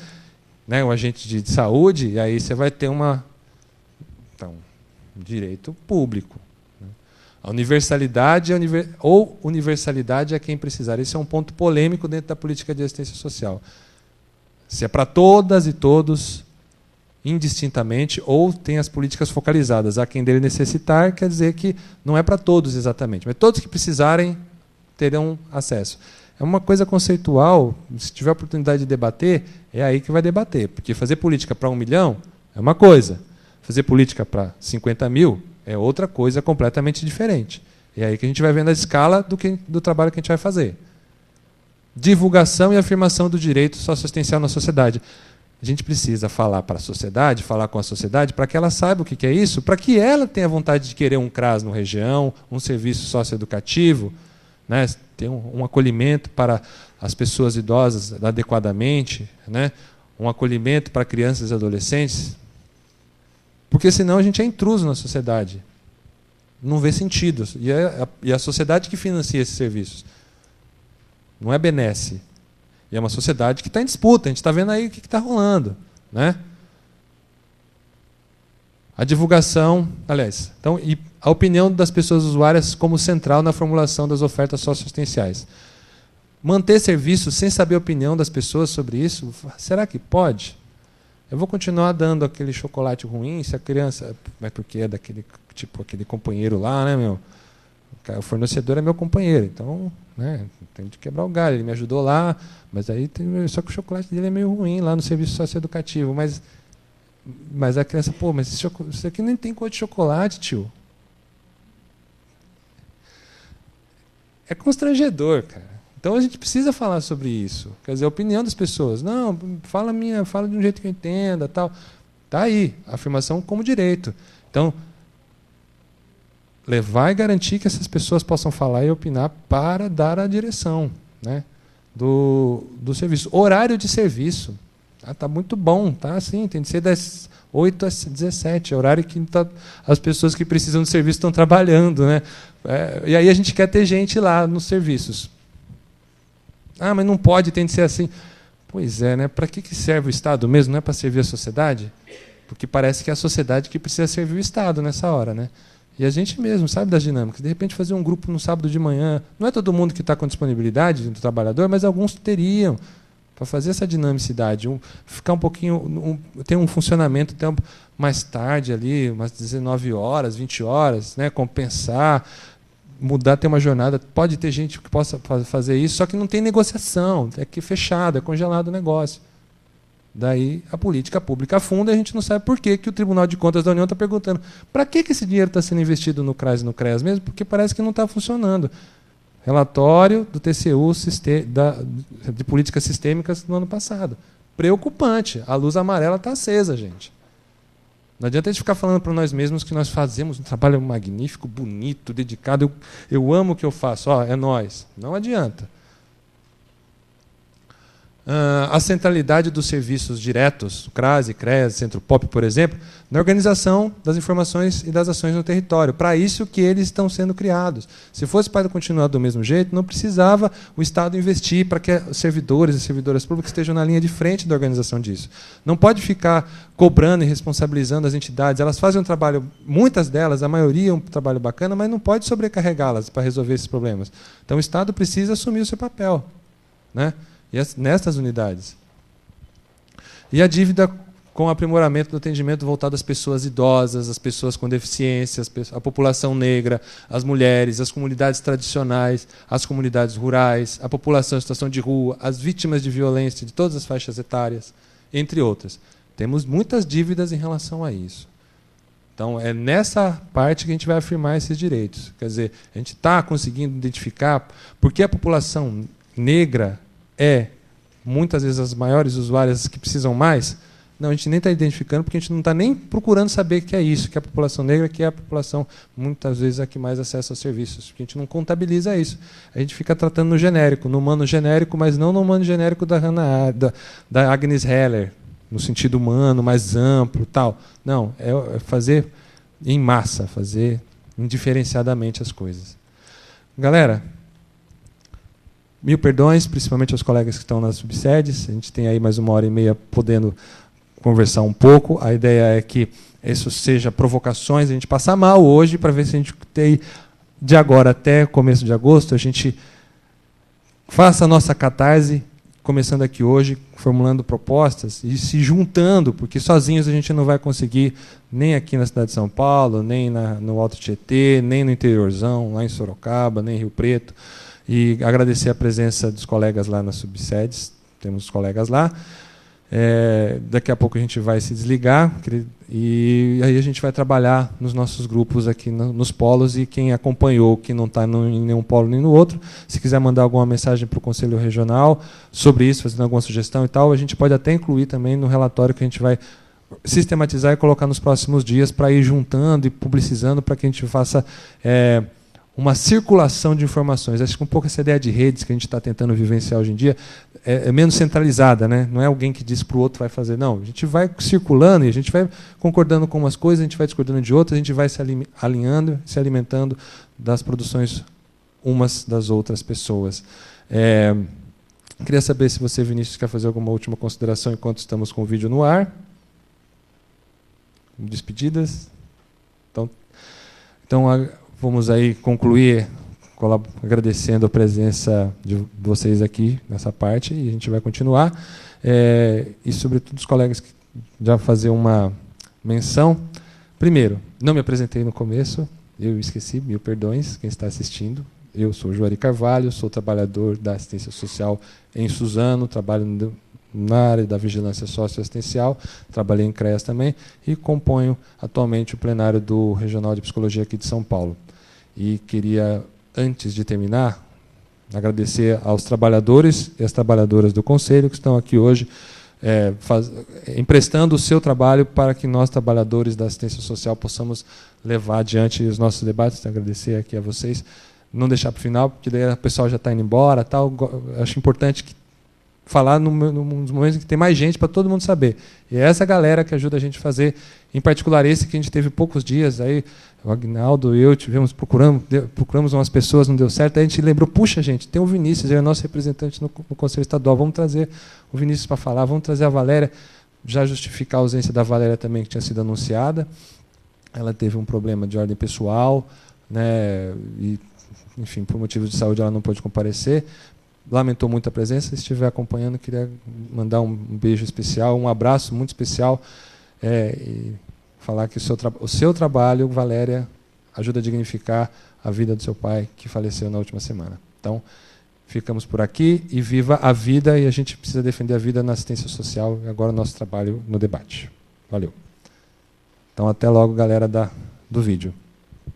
né? O agente de saúde, e aí você vai ter um direito público. Né? A universalidade ou universalidade é quem precisar. Esse é um ponto polêmico dentro da política de assistência social. Se é para todas e todos, indistintamente, ou tem as políticas focalizadas. A quem dele necessitar, quer dizer que não é para todos exatamente, mas todos que precisarem terão acesso. É uma coisa conceitual, se tiver a oportunidade de debater, é aí que vai debater, porque fazer política para 1 milhão é uma coisa, fazer política para 50 mil é outra coisa completamente diferente. É aí que a gente vai vendo a escala do trabalho que a gente vai fazer. Divulgação e afirmação do direito socioassistencial na sociedade. A gente precisa falar para a sociedade, falar com a sociedade, para que ela saiba o que é isso, para que ela tenha vontade de querer um CRAS na região, um serviço socioeducativo, né, ter um acolhimento para as pessoas idosas adequadamente, né, um acolhimento para crianças e adolescentes, porque senão a gente é intruso na sociedade. Não vê sentido. E é a sociedade que financia esses serviços. Não é a Benesse. E é uma sociedade que está em disputa, a gente está vendo aí o que está rolando. Né? A divulgação, aliás, então, e a opinião das pessoas usuárias como central na formulação das ofertas socioassistenciais. Manter serviços sem saber a opinião das pessoas sobre isso, será que pode? Eu vou continuar dando aquele chocolate ruim se a criança... Mas porque é daquele tipo, aquele companheiro lá, né, meu? O fornecedor é meu companheiro, então, né, tem de quebrar o galho. Ele me ajudou lá, mas aí só que o chocolate dele é meio ruim lá no serviço socioeducativo. Mas a criança, pô, mas isso aqui nem tem cor de chocolate, tio. É constrangedor, cara. Então a gente precisa falar sobre isso. Quer dizer, a opinião das pessoas. Não, fala de um jeito que eu entenda, tal. Tá aí, a afirmação como direito. Então, levar e garantir que essas pessoas possam falar e opinar para dar a direção, né, do serviço. Horário de serviço. Tá muito bom, tá assim, tem de ser das 8 às 17, é o horário que as pessoas que precisam do serviço estão trabalhando. Né? E aí a gente quer ter gente lá nos serviços. Ah, mas não pode, tem de ser assim. Pois é, né? Para que serve o Estado mesmo? Não é para servir a sociedade? Porque parece que é a sociedade que precisa servir o Estado nessa hora. Né? E a gente mesmo sabe das dinâmicas. De repente fazer um grupo no sábado de manhã. Não é todo mundo que está com disponibilidade do trabalhador, mas alguns teriam. Para fazer essa dinamicidade. Ficar um pouquinho... ter um funcionamento até mais tarde ali, umas 19 horas, 20 horas, né? Compensar. mudar, ter uma jornada. Pode ter gente que possa fazer isso, só que não tem negociação, é que fechado, é congelado o negócio. Daí a política pública afunda e a gente não sabe por que o Tribunal de Contas da União está perguntando para que esse dinheiro está sendo investido no CRAS e no CREAS mesmo, porque parece que não está funcionando. Relatório do TCU de políticas sistêmicas no ano passado. Preocupante. A luz amarela está acesa, gente. Não adianta a gente ficar falando para nós mesmos que nós fazemos um trabalho magnífico, bonito, dedicado. Eu amo o que eu faço. É nós. Não adianta. A centralidade dos serviços diretos, o CRAS, CREAS, Centro Pop, por exemplo, na organização das informações e das ações no território. Para isso que eles estão sendo criados. Se fosse para continuar do mesmo jeito, não precisava o Estado investir para que os servidores e servidoras públicas estejam na linha de frente da organização disso. Não pode ficar cobrando e responsabilizando as entidades. Elas fazem um trabalho, muitas delas, a maioria, um trabalho bacana, mas não pode sobrecarregá-las para resolver esses problemas. Então o Estado precisa assumir o seu papel, né? Nestas unidades. E a dívida com o aprimoramento do atendimento voltado às pessoas idosas, às pessoas com deficiências, à população negra, às mulheres, às comunidades tradicionais, às comunidades rurais, à população em situação de rua, às vítimas de violência de todas as faixas etárias, entre outras. Temos muitas dívidas em relação a isso. Então, é nessa parte que a gente vai afirmar esses direitos. Quer dizer, a gente está conseguindo identificar por que a população negra muitas vezes as maiores usuárias que precisam mais. Não, a gente nem está identificando, porque a gente não está nem procurando saber que é isso, que é a população negra, que é a população, muitas vezes, a que mais acessa aos serviços. Porque a gente não contabiliza isso. A gente fica tratando no genérico, no humano genérico, mas não no humano genérico da Agnes Heller, no sentido humano, mais amplo, tal. Não, é fazer em massa, fazer indiferenciadamente as coisas. Galera, mil perdões, principalmente aos colegas que estão nas subsedes. A gente tem aí mais 1h30 podendo conversar um pouco. A ideia é que isso seja provocações, a gente passar mal hoje para ver se a gente tem, de agora até começo de agosto, a gente faça a nossa catarse, começando aqui hoje, formulando propostas e se juntando, porque sozinhos a gente não vai conseguir, nem aqui na cidade de São Paulo, nem no Alto Tietê, nem no interiorzão, lá em Sorocaba, nem em Rio Preto. E agradecer a presença dos colegas lá nas subsedes, temos os colegas lá. Daqui a pouco a gente vai se desligar e aí a gente vai trabalhar nos nossos grupos aqui nos polos, e quem acompanhou, que não está em nenhum polo nem no outro, se quiser mandar alguma mensagem para o Conselho Regional sobre isso, fazendo alguma sugestão e tal, a gente pode até incluir também no relatório que a gente vai sistematizar e colocar nos próximos dias para ir juntando e publicizando, para que a gente faça uma circulação de informações. Acho que um pouco essa ideia de redes que a gente está tentando vivenciar hoje em dia é menos centralizada, né? Não é alguém que diz para o outro vai fazer. Não, a gente vai circulando e a gente vai concordando com umas coisas, a gente vai discordando de outras, a gente vai se alinhando, se alimentando das produções umas das outras pessoas. Queria saber se você, Vinícius, quer fazer alguma última consideração enquanto estamos com o vídeo no ar. Despedidas? Então vamos aí concluir agradecendo a presença de vocês aqui nessa parte, e a gente vai continuar. E, sobretudo, os colegas que já fazer uma menção. Primeiro, não me apresentei no começo, eu esqueci, mil perdões, quem está assistindo. Eu sou Juari Carvalho, sou trabalhador da assistência social em Suzano, trabalho na área da vigilância socioassistencial, trabalhei em CREAS também, e componho atualmente o plenário do Regional de Psicologia aqui de São Paulo. E queria, antes de terminar, agradecer aos trabalhadores e às trabalhadoras do Conselho que estão aqui hoje, emprestando o seu trabalho para que nós, trabalhadores da assistência social, possamos levar adiante os nossos debates. Então, agradecer aqui a vocês. Não deixar para o final, porque daí o pessoal já está indo embora. Tal. Acho importante falar nos momentos em que tem mais gente, para todo mundo saber. E é essa galera que ajuda a gente a fazer, em particular esse que a gente teve poucos dias, aí o Agnaldo e eu procuramos umas pessoas, não deu certo, aí a gente lembrou, puxa, gente, tem o Vinícius, ele é nosso representante no Conselho Estadual, vamos trazer o Vinícius para falar, vamos trazer a Valéria, já justificar a ausência da Valéria também, que tinha sido anunciada. Ela teve um problema de ordem pessoal, né, e, enfim, por motivos de saúde ela não pôde comparecer. Lamentou muito a presença. Se estiver acompanhando, queria mandar um beijo especial, um abraço muito especial, e falar que o seu trabalho, Valéria, ajuda a dignificar a vida do seu pai que faleceu na última semana. Então, ficamos por aqui e viva a vida, e a gente precisa defender a vida na assistência social, e agora o nosso trabalho no debate. Valeu. Então, até logo, galera do vídeo.